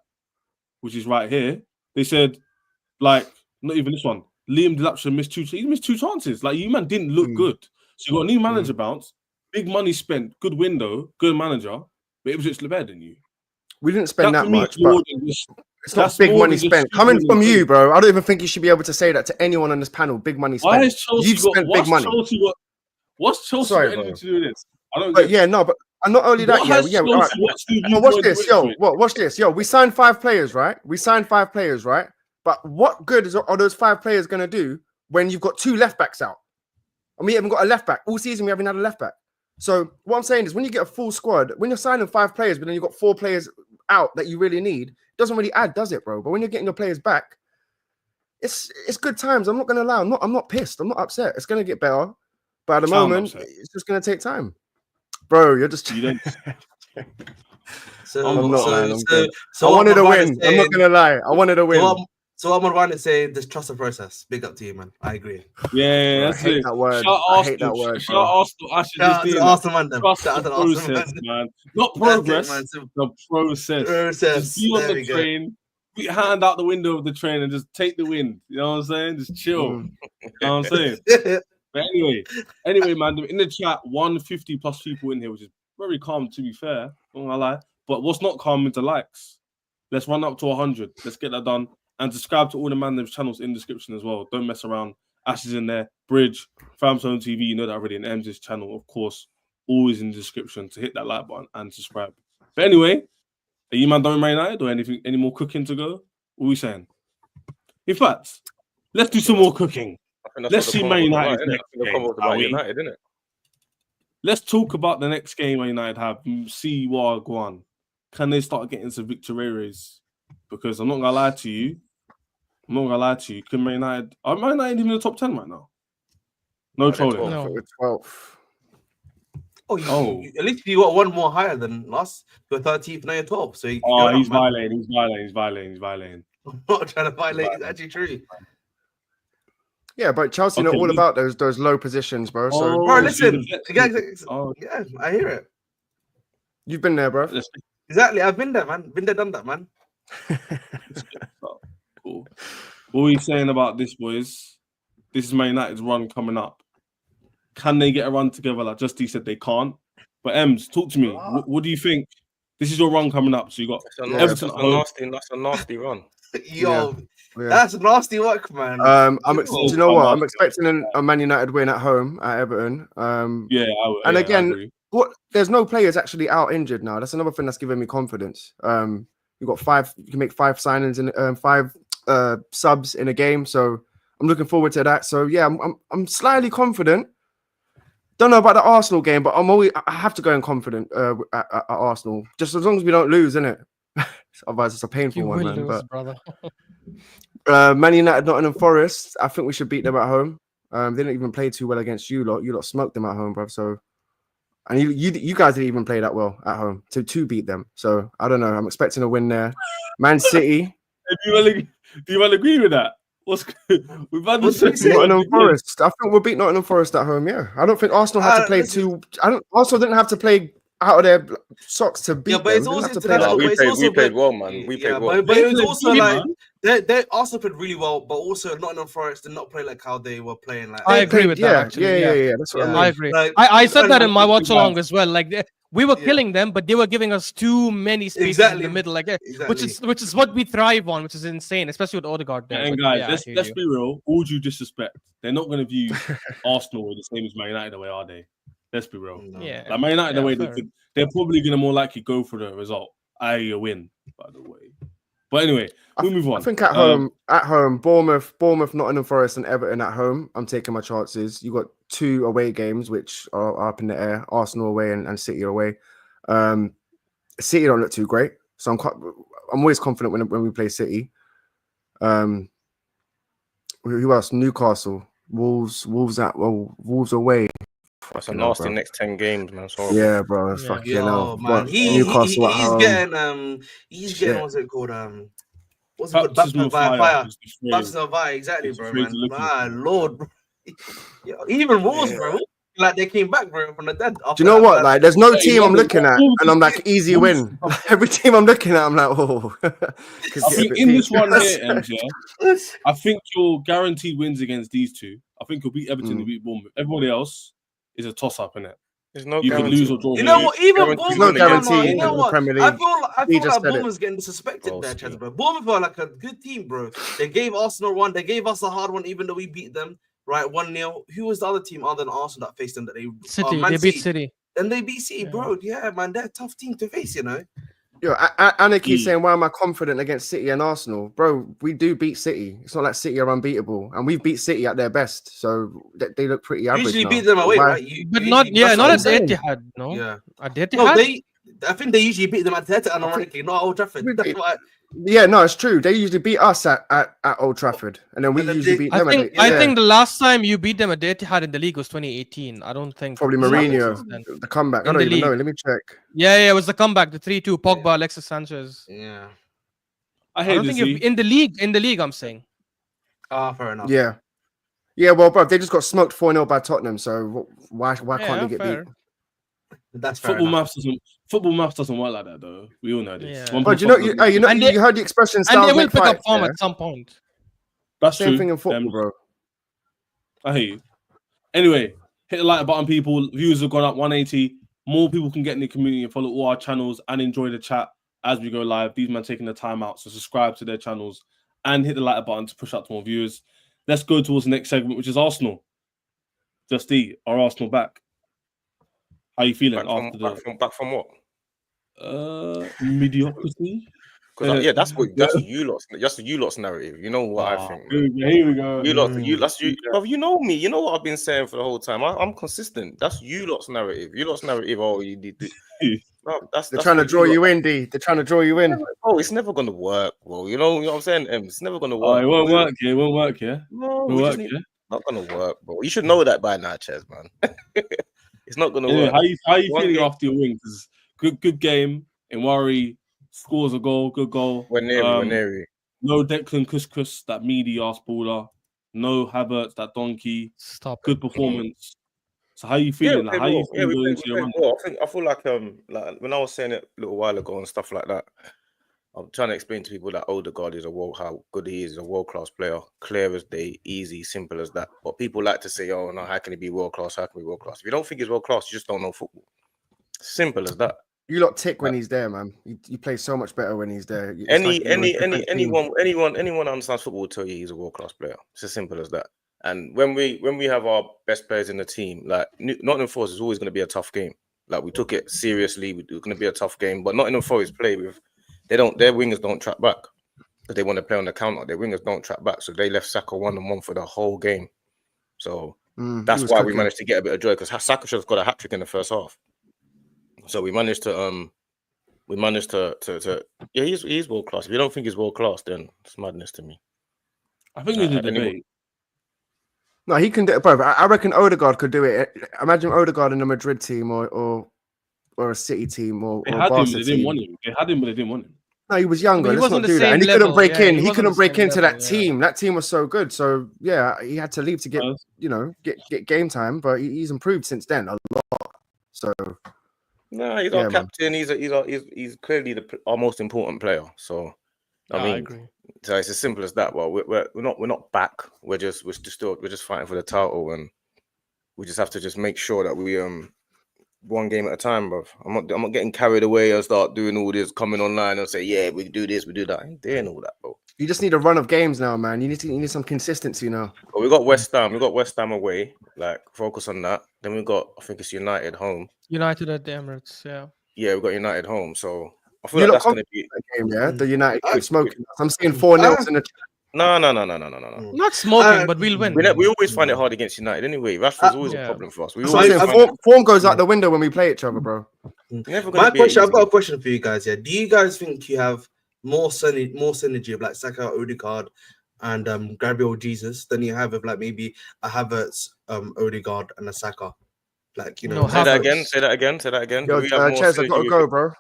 which is right here. They said, like, not even this one. Liam Delapsha missed 2 chances. He missed 2 chances. Like, you man didn't look good. So you got a new manager bounce, big money spent, good window, good manager, but it was just better than you. We didn't spend that much, but it's not big money spent. Coming from you, bro, I don't even think you should be able to say that to anyone on this panel. Big money spent. Why has Chelsea You've spent big money. What's Chelsea got anything to do with this? I don't but yeah, no, but and not only that, all right. No, watch this, watch this, we signed 5 players, right? But what good are those 5 players going to do when you've got 2 left backs out? And we haven't got a left back all season. We haven't had a left back. So what I'm saying is, when you get a full squad, when you're signing 5 players, but then you've got 4 players out that you really need, it doesn't really add, does it, bro? But when you're getting your players back, it's good times. I'm not gonna lie. I'm not pissed. I'm not upset. It's gonna get better, but at the moment, it's just gonna take time. Bro, you're just. You don't... I'm not, man. I wanted to win. I'm not gonna lie. I wanted to win. So I'm going to say, just trust the process. Big up to you, man. I agree. Yeah, that's I hate that word. I hate that word. Shout Arsenal. Shout to Arsenal, man. Trust the process, man. Not progress. The process. Just be on the train. Put your hand out the window of the train and just take the wind. You know what I'm saying? Just chill. You know what I'm saying? But anyway, man, in the chat, 150 plus people in here, which is very calm, to be fair. Not gonna lie. But what's not calm is the likes. Let's run up to 100. Let's get that done. And subscribe to all the Mandem's channels in the description as well. Don't mess around. Ash is in there. Bridge, Famzone TV, you know that already. And M's channel, of course, always in the description to hit that like button and subscribe. But anyway, Are you man done with Man United or anything? Any more cooking to go? What are we saying? In fact, let's do some more cooking. Let's see Man United next game. Let's talk about the next game Man United have. See what go on. Can they start getting some victories? Because I'm not gonna lie to you. Can Man United? Are Man United even in the top 10 right now? No trolling. No. 12th. At least you got one more higher than us. You're 13th, now you're 12th. So he's violating. I'm not trying to violate. It's actually true. Yeah, but Chelsea know all about those low positions, bro. So, bro, listen. Yeah, I hear it. You've been there, bro. Exactly. I've been there, man. Been there, done that, man. Cool. What are you saying about this, boys? This is Man United's run coming up. Can they get a run together? Like Justy said, they can't. But Ems, talk to me. What do you think? This is your run coming up. So you got Everton. That's a nasty run. Yo, that's nasty work, man. Do you know what? I'm expecting a Man United win at home at Everton. Again, there's no players actually out injured now. That's another thing that's giving me confidence. You've got 5. You can make 5 signings and 5 subs in a game. So I'm looking forward to that. So yeah, I'm slightly confident. Don't know about the Arsenal game, but I have to go in confident at Arsenal. Just as long as we don't lose, innit? Otherwise, it's a painful one, man. Lose, but brother. Man United, Nottingham Forest. I think we should beat them at home. They didn't even play too well against you lot. You lot smoked them at home, bro. So, and you guys didn't even play that well at home to beat them. So I don't know. I'm expecting a win there. Man City. Do you want to agree with that? What's good? We've had Nottingham Forest. I think we'll beat Nottingham Forest at home. Yeah, I don't think Arsenal had to play Arsenal didn't have to play out of their socks to beat them. But it's also we played well, man. We played well. But it was also like they Arsenal played really well, but also Nottingham Forest did not play like how they were playing. Like I agree with that. Actually, yeah. That's what I agree. Like, I said that in my watch along as well. Like we were killing them, but they were giving us too many spaces in the middle, like which is what we thrive on, which is insane, especially with Odegaard there. And guys, let's be real. All due disrespect, they're not going to view Arsenal the same as Man United away, are they? Let's be real. Yeah, like Man United away, they're probably going to more likely go for the result, i.e. a win. By the way, but anyway, we'll move on. I think at home, Bournemouth, Nottingham Forest, and Everton at home. I'm taking my chances. You got 2 away games which are up in the air: Arsenal away and City away. City don't look too great, so I'm always confident when we play City. Who else? Newcastle, Wolves away. That's a nasty next 10 games, man. Yeah, bro. That's fucking hell. Man. Newcastle he's getting what's it called? What's it called? Baptism of fire. Baptism of fire. Exactly, bro. Man. My lord, bro. Even Wolves, bro. Like they came back, bro, from the dead. Do you know what? Like, there's no team I'm looking at, and I'm like, easy win. Every team I'm looking at, I'm like, oh. I think in this one here, MJ, I think you're guaranteed wins against these 2. I think you'll beat Everton, you beat Bournemouth. Everybody else is a toss-up, innit? There's no you guarantee. can lose or draw. You know what? Even Bournemouth, no guarantee. You know what? Premier League. I feel like Bournemouth's getting disrespected there, Chaz, bro. Bournemouth are like a good team, bro. They gave Arsenal one. They gave us a hard one, even though we beat them. Right, 1-0. Who was the other team other than Arsenal that faced them? That City. They beat City. And they beat City, bro. Yeah, man, they're a tough team to face, you know. Yo, Anarchy saying, why am I confident against City and Arsenal? Bro, we do beat City. It's not like City are unbeatable. And we've beat City at their best. So they look pretty average. Usually beat them away, right? But not at Etihad, no? Yeah. At Etihad? No, I think they usually beat them at Etihad, ironically, not Old Trafford. That's why. Yeah, no, it's true. They usually beat us at Old Trafford, and then we usually beat them. I think the last time you beat them at the Etihad in the league was 2018. I don't think probably Mourinho, the comeback. I don't even know. Let me check. Yeah, it was the comeback, the 3-2, Pogba, Alexis Sanchez. Yeah, I don't think in the league. I'm saying. Fair enough. Yeah. Well, bro, they just got smoked 4-0 by Tottenham. So why can't they get beat? That's football maths doesn't work like that, though. We all know this. Yeah. But you heard the expression. And they will pick up form at some point. That's same true. thing in football, bro. I hear you. Anyway, hit the like button, people. Views have gone up 180. More people can get in the community and follow all our channels and enjoy the chat as we go live. These men taking the time out, so subscribe to their channels and hit the like button to push out to more viewers. Let's go towards the next segment, which is Arsenal. Are Arsenal back? How are you feeling back from what? Mediocrity. Because that's you lot's narrative. You know what I think. Here we go. That's you. Bro, you know me. You know what I've been saying for the whole time. I'm consistent. That's you lot's narrative. You lot's narrative. Oh, you did. Bro, They're trying to draw you in, D. They're trying to draw you in. Oh, it's never gonna work, bro. You know what I'm saying? It's never gonna Oh, work. it won't work here. It won't work here. No, Not gonna work, bro. You should know that by now, Ches, man. It's not gonna work. How you feeling after your win? Because good game. Inwari scores a goal. Good goal. We're near. No Declan Couscous, that meaty ass baller. No Havertz, that donkey. Stop. Good performance. So how you feeling? Yeah, how you feeling? I feel like when I was saying it a little while ago and stuff like that, I'm trying to explain to people that Odegaard is how good he is, a world class player, clear as day, easy, simple as that. But people like to say, "Oh no, how can he be world class? How can he be world class?" If you don't think he's world class, you just don't know football. Simple as that. You lot tick when he's there, man. You play so much better when he's there. It's Anyone that understands football will tell you he's a world class player. It's as simple as that. And when we have our best players in the team, like Nottingham Forest is always going to be a tough game. Like we took it seriously. It's going to be a tough game. But Nottingham Forest play with their wingers don't track back because they want to play on the counter. Their wingers don't track back, so they left Saka 1-on-1 for the whole game. So that's why we managed to get a bit of joy because Saka should have got a hat trick in the first half. So we managed to yeah, he's world class. If you don't think he's world class, then it's madness to me. I think there's a debate. No, he can do it, bro. I reckon Odegaard could do it. Imagine Odegaard in a Madrid team or a City team or They had him, Barca but they team. didn't want him. They had him, but they didn't want him. No, he was younger. But he Let's wasn't not the do that. And he same couldn't level. break Yeah, in. he He wasn't couldn't the break same into level, that team. That team was so good. So yeah, he had to leave to get game time. But he's improved since then a lot. So no, he's our captain. He's clearly our most important player. So I agree. So it's as simple as that. Well, we're not back. We're just fighting for the title, and we just have to just make sure that we one game at a time, bro. I'm not getting carried away and start doing all this, coming online and say, yeah, we do this, we do that. I ain't doing all that, bro. You just need a run of games now, man. You need some consistency now. But we got West Ham. We got West Ham away. Like focus on that. Then we got, I think it's United home. United at the Emirates, yeah. Yeah, we got United home. So I feel like that's going to be a game. Yeah, the United game smoking. I'm seeing 4-0 in the. No. Not smoking, but we'll win. We always find it hard against United anyway. Rashford's always a problem for us. Form goes out the window when we play each other, bro. I've got a question for you guys. Yeah, do you guys think you have more synergy of like Saka, Odegaard, and Gabriel Jesus than you have of like maybe a Havertz, Odegaard, and a Saka? Like say that again. Yo, Ches, I gotta go, bro.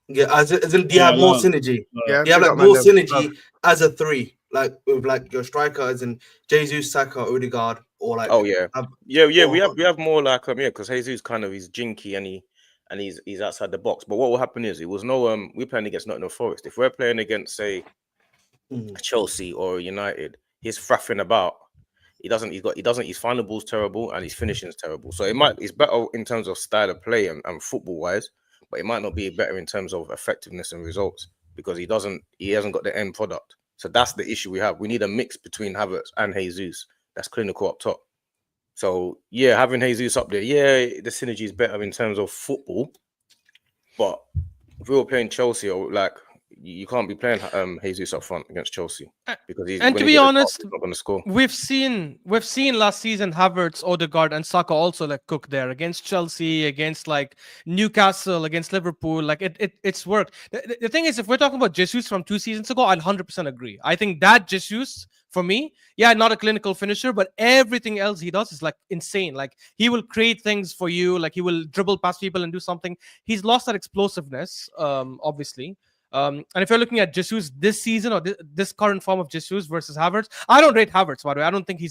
Yeah, as in, do you have more synergy? Yeah, you have like more synergy as a three, like with like your strikers and Jesus, Saka, Odegaard, or like. Oh yeah, we have more like because Jesus kind of he's jinky and he's outside the box. But what will happen is it was we're playing against Nottingham Forest. If we're playing against say Chelsea or United, he's fraffing about. His final ball's terrible and his finishing's terrible. So it's better in terms of style of play and football wise. But it might not be better in terms of effectiveness and results because he hasn't got the end product. So that's the issue we have. We need a mix between Havertz and Jesus that's clinical up top. So yeah, having Jesus up there, the synergy is better in terms of football. But if we were playing Chelsea or like you can't be playing Jesus up front against Chelsea because he's to be honest, he's not going to score. We've seen last season Havertz, Odegaard, and Saka also like cook there against Chelsea, against like Newcastle, against Liverpool. Like it's worked. The thing is, if we're talking about Jesus from 2 seasons ago, I'd 100% agree. I think that Jesus for me, not a clinical finisher, but everything else he does is like insane. Like he will create things for you, like he will dribble past people and do something. He's lost that explosiveness, obviously. And if you're looking at Jesus this season or this current form of Jesus versus Havertz, I don't rate Havertz, by the way. I don't think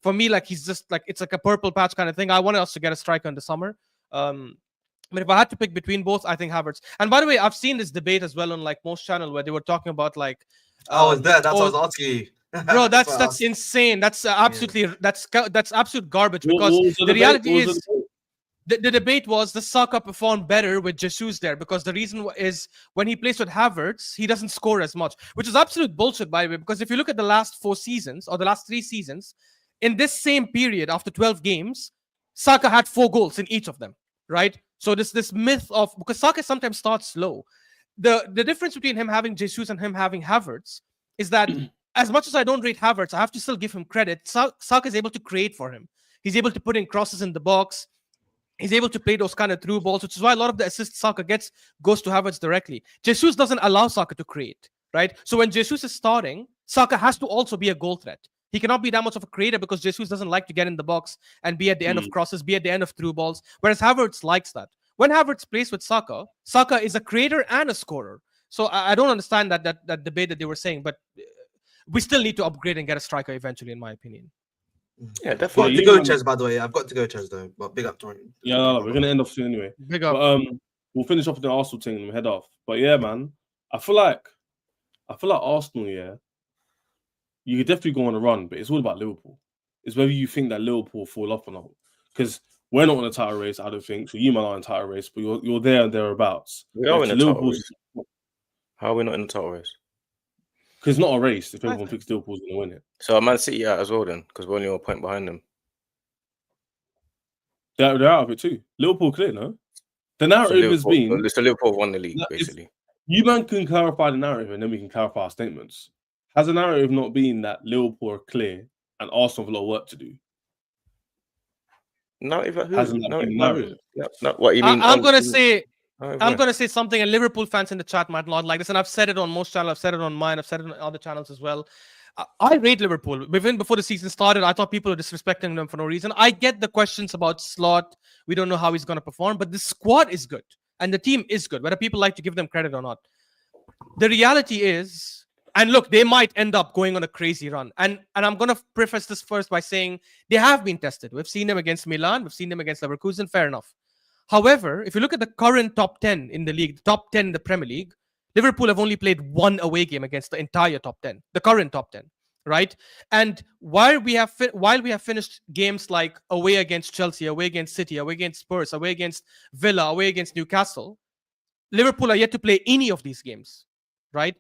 for me, like he's just like, it's like a purple patch kind of thing. I wanted us to get a striker in the summer. But if I had to pick between both, I think Havertz. And by the way, I've seen this debate as well on like most channel where they were talking about like. That's what I was asking you. Bro, that's insane. That's absolutely, that's absolute garbage because the reality is. The debate was the Saka performed better with Jesus there because the reason is when he plays with Havertz, he doesn't score as much, which is absolute bullshit, by the way, because if you look at the last 4 seasons or the last 3 seasons, in this same period after 12 games, Saka had 4 goals in each of them, right? So this myth of, because Saka sometimes starts slow. The difference between him having Jesus and him having Havertz is that as much as I don't rate Havertz, I have to still give him credit. Saka is able to create for him. He's able to put in crosses in the box. He's able to play those kind of through balls, which is why a lot of the assists Saka gets goes to Havertz directly. Jesus doesn't allow Saka to create, right? So when Jesus is starting, Saka has to also be a goal threat. He cannot be that much of a creator because Jesus doesn't like to get in the box and be at the end of crosses, be at the end of through balls, whereas Havertz likes that. When Havertz plays with Saka, Saka is a creator and a scorer. So I don't understand that debate that they were saying, but we still need to upgrade and get a striker eventually, in my opinion. Yeah, definitely. Got to go, Ches, by the way. I've got to go, Ches, though. But big up to him. Yeah, no, we're gonna end off soon anyway. Big up. But, we'll finish off with the Arsenal thing and head off. But yeah, man, I feel like Arsenal, yeah, you could definitely go on a run, but it's all about Liverpool. It's whether you think that Liverpool will fall off or not. Because we're not on a title race, I don't think. So you might not in a title race, but you're there and thereabouts. We are in a title race. How are we not in the title race? Because it's not a race if everyone thinks Liverpool's going to win it. So Man City out as well then, because we're only a point behind them. They're out of it too. Liverpool clear, no? The narrative has been... So Liverpool won the league, basically. You man can clarify the narrative and then we can clarify our statements. Has the narrative not been that Liverpool are clear and Arsenal have a lot of work to do? Narrative? Narrative. No, what you mean? I'm going to say something, and Liverpool fans in the chat might not like this, and I've said it on most channels, I've said it on mine, I've said it on other channels as well. I rate Liverpool. Even before the season started, I thought people were disrespecting them for no reason. I get the questions about Slot. We don't know how he's going to perform, but the squad is good, and the team is good, whether people like to give them credit or not. The reality is, and look, they might end up going on a crazy run. And I'm going to preface this first by saying they have been tested. We've seen them against Milan. We've seen them against Leverkusen. Fair enough. However, if you look at the current top 10 in the league, the top 10 in the Premier League, Liverpool have only played one away game against the entire top 10, the current top 10, right? And while we have finished games like away against Chelsea, away against City, away against Spurs, away against Villa, away against Newcastle, Liverpool are yet to play any of these games, right?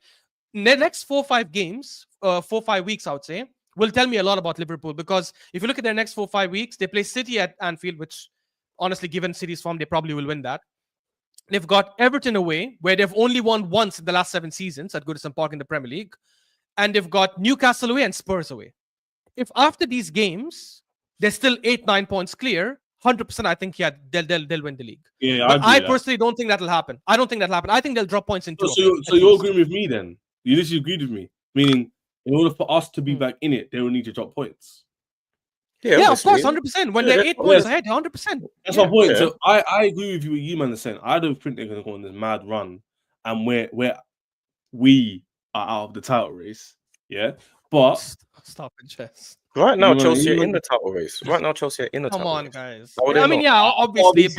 The next 4-5 games, 4-5 weeks, I would say, will tell me a lot about Liverpool, because if you look at their next 4-5 weeks, they play City at Anfield, which honestly, given City's form, they probably will win that. They've got Everton away, where they've only won once in the last 7 seasons at Goodison Park in the Premier League. And they've got Newcastle away and Spurs away. If after these games, they're still 8-9 points clear, 100% I think, yeah, they'll win the league. Yeah, but I personally don't think that'll happen. I don't think that'll happen. I think they'll drop points in 2. So you're agreeing with me then? You literally agreed with me. Meaning, in order for us to be back in it, they will need to drop points. Yeah, of course, 100%. When they're 8 points ahead, 100%. That's my point. Yeah. So I agree with you man are saying. I don't think they're going to go on this mad run and where we are out of the title race. Yeah, but stop it, Chess. Right now, Chelsea are in the title race. Come on, guys. I mean, yeah, obviously,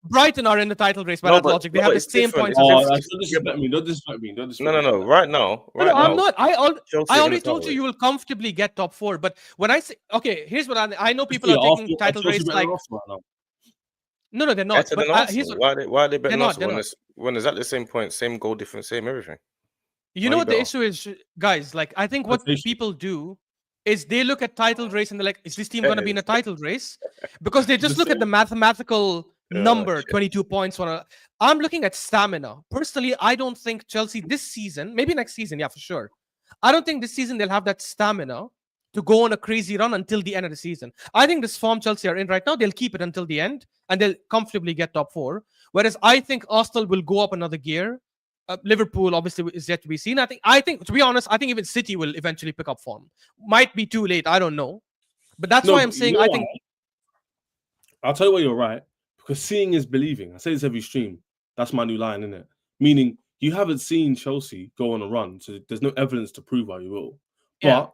Brighton are in the title race by that logic. They have the same points. Don't disrespect me. Don't disrespect me. No. Right now, I'm not. I already told you will comfortably get top 4. But when I say, okay, here's what I know people are taking title race like. No, they're not. But why are they betting us when it's at the same point, same goal difference, same everything? You know what the issue is, guys? Like, I think what people do is they look at title race and they're like, is this team going to be in a title race? Because they just look at the mathematical number, 22 points. I'm looking at stamina. Personally, I don't think Chelsea this season, maybe next season, yeah, for sure. I don't think this season they'll have that stamina to go on a crazy run until the end of the season. I think this form Chelsea are in right now, they'll keep it until the end and they'll comfortably get top 4. Whereas I think Arsenal will go up another gear. Liverpool obviously is yet to be seen. I think to be honest, I think even City will eventually pick up form. Might be too late. I don't know. But that's why I'm saying I think. I'll tell you why you're right. Because seeing is believing. I say this every stream. That's my new line, isn't it? Meaning you haven't seen Chelsea go on a run, so there's no evidence to prove why you will. But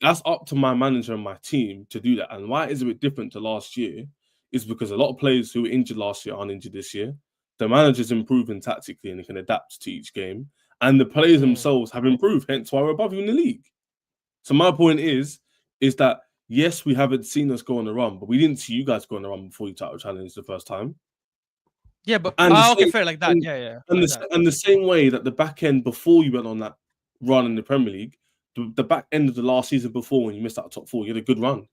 that's up to my manager and my team to do that. And why is it a bit different to last year is because a lot of players who were injured last year aren't injured this year. The manager's improving tactically and they can adapt to each game. And the players themselves have improved, hence why we're above you in the league. So my point is that, yes, we haven't seen us go on a run, but we didn't see you guys go on a run before you title challenge the first time. Yeah, but okay, fair, like that. Yeah. And the same way that the back end before you went on that run in the Premier League, the back end of the last season before when you missed out top 4, you had a good run.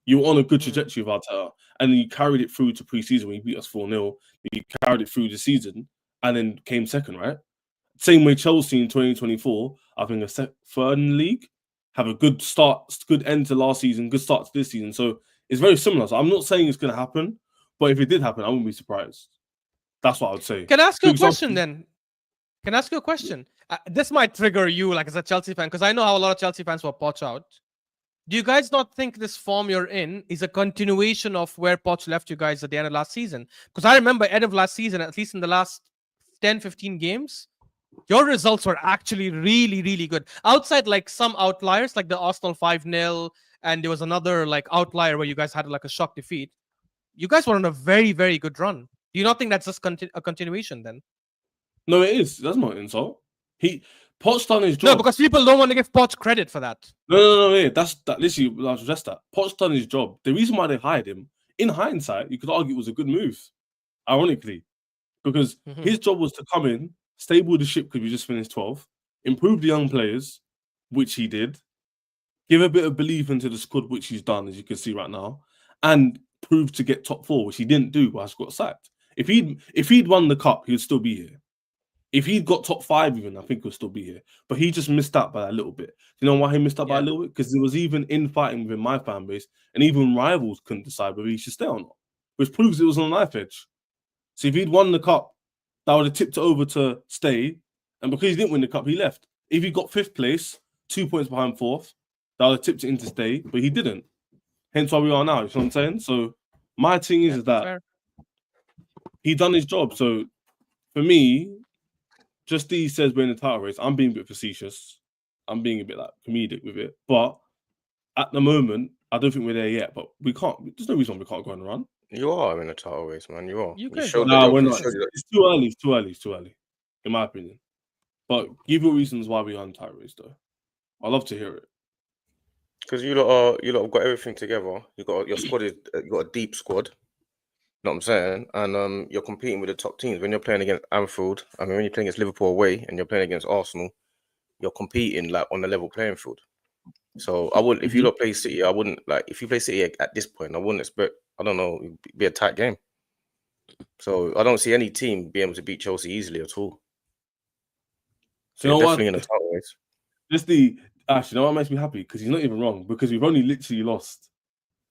You were on a good trajectory with Arteta, and then you carried it through to pre-season when you beat us 4-0. You carried it through the season, and then came second, right? Same way Chelsea in 2024, I think third in the league, have a good start, good end to last season, good start to this season. So it's very similar. So I'm not saying it's going to happen, but if it did happen, I wouldn't be surprised. That's what I would say. Can I ask you a question then? Can I ask you a question? This might trigger you, like as a Chelsea fan, because I know how a lot of Chelsea fans were Poch out. Do you guys not think this form you're in is a continuation of where Poch left you guys at the end of last season? Because I remember end of last season, at least in the last 10, 15 games, your results were actually really, really good. Outside like some outliers, like the Arsenal 5-0, and there was another like outlier where you guys had like a shock defeat. You guys were on a very, very good run. Do you not think that's just a continuation then? No, it is. That's not an insult. Poch done his job. No, because people don't want to give Poch credit for that. No. Yeah, that's that. Literally, I'll address that. Poch done his job. The reason why they hired him, in hindsight, you could argue it was a good move. Ironically, because his job was to come in, stable the ship because we just finished 12th, improve the young players, which he did, give a bit of belief into the squad, which he's done, as you can see right now, and prove to get top 4, which he didn't do, but has got sacked. If he'd won the cup, he would still be here. If he'd got top 5 even, I think he'll still be here. But he just missed out by a little bit. Do you know why he missed out by a little bit? Because there was even infighting within my fan base, and even rivals couldn't decide whether he should stay or not, which proves it was on a knife edge. So if he'd won the cup, that would have tipped it over to stay, and because he didn't win the cup, he left. If he got 5th place, 2 points behind 4th, that would have tipped it into stay, but he didn't. Hence why we are now, you know what I'm saying? So my thing is that he done his job. So for me, just he says we're in the title race. I'm being a bit facetious. I'm being a bit like comedic with it. But at the moment, I don't think we're there yet. But we can't. There's no reason we can't go on the run. You are in the title race, man. You are. No, we're not. It's too early. It's too early. It's too early, in my opinion. But give your reasons why we are in the title race, though. I'd love to hear it. Because you lot have got everything together. You got your squad you got a deep squad. You know what I'm saying? And you're competing with the top teams. When you're playing against Anfield, when you're playing against Liverpool away and you're playing against Arsenal, you're competing like on a level playing field. So I wouldn't, if you lot play City, I wouldn't like if you play City at this point, I wouldn't expect, I don't know, it'd be a tight game. So I don't see any team be able to beat Chelsea easily at all. So you're definitely in a title race. Actually, you know what makes me happy? Because he's not even wrong. Because we've only literally lost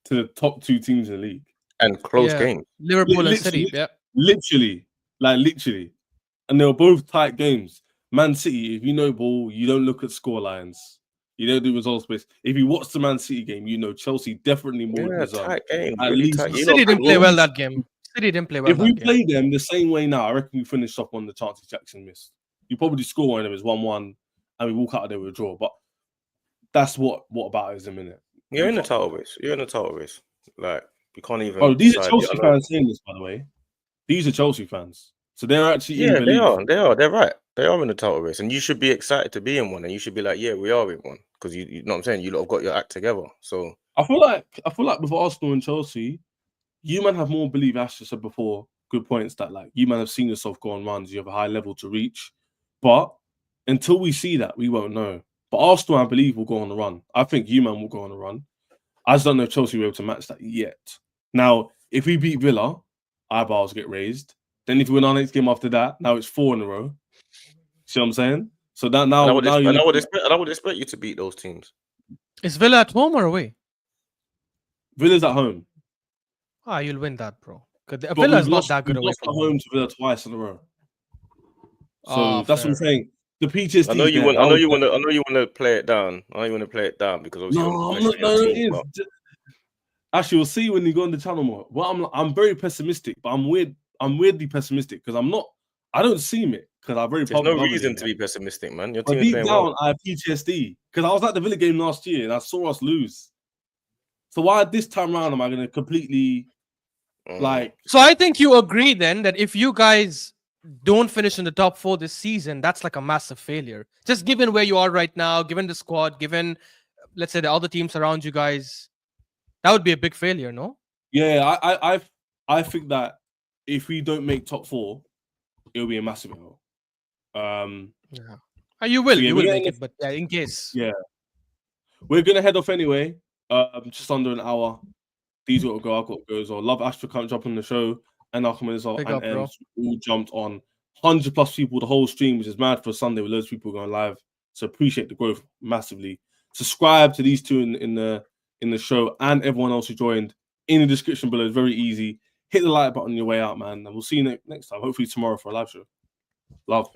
to the top 2 teams in the league. And close games. Liverpool and City, Literally. And they were both tight games. Man City, if you know ball, you don't look at score lines. You don't do results based. If you watch the Man City game, you know Chelsea definitely more than deserve. Tight game. At really least tight. City didn't play well that game. City didn't play well. If we play them the same way now, I reckon we finish off on the chances Jackson missed. You probably score one of them is 1-1 and we walk out of there with a draw. But that's what about is a minute. You're in the title race. You're in the title race. Like, you can't even. Oh, these are Chelsea fans saying this, by the way. These are Chelsea fans. So they're actually in they are. They're right. They are in the title race. And you should be excited to be in one. And you should be like, yeah, we are in one. Because you know what I'm saying? You lot have got your act together. So I feel like with Arsenal and Chelsea, you man have more belief, as I said before, good points that like you man have seen yourself go on runs, you have a high level to reach. But until we see that, we won't know. But Arsenal, I believe, will go on a run. I think you man will go on a run. I just don't know if Chelsea will be able to match that yet. Now, if we beat Villa, eyebrows get raised. Then if we win our next game after that, now it's 4 in a row. See what I'm saying? So that now, I would expect you to beat those teams. Is Villa at home or away? Villa's at home. You'll win that, bro. Villa is not that good away. Lost at home to Villa twice in a row. So that's what I'm saying. The PTSD. I know you want to play it down. I know you want to play it down because obviously Actually, we'll see when you go on the channel more. Well, I'm very pessimistic, but I'm weirdly pessimistic because I don't see it because I'm very. There's no reason to be pessimistic, man. Your team is playing well. I have PTSD because I was at the Villa game last year and I saw us lose. So why this time around am I going to completely like? So I think you agree then that if you guys don't finish in the top 4 this season, that's like a massive failure. Just given where you are right now, given the squad, given let's say the other teams around you guys, that would be a big failure, no? Yeah, I think that if we don't make top 4, it'll be a massive error. You will make it, but in case. Yeah. We're gonna head off anyway. Just under an hour. These got to go, I've got to go as well. Love Ash for coming up on the show, and Malcolm as well, Big and up, bro. Ems all jumped on. 100+ people the whole stream, which is mad for Sunday with loads of people going live. So appreciate the growth massively. Subscribe to these two in the show and everyone else who joined in the description below. It's very easy. Hit the like button on your way out, man. And we'll see you next time. Hopefully tomorrow for a live show. Love.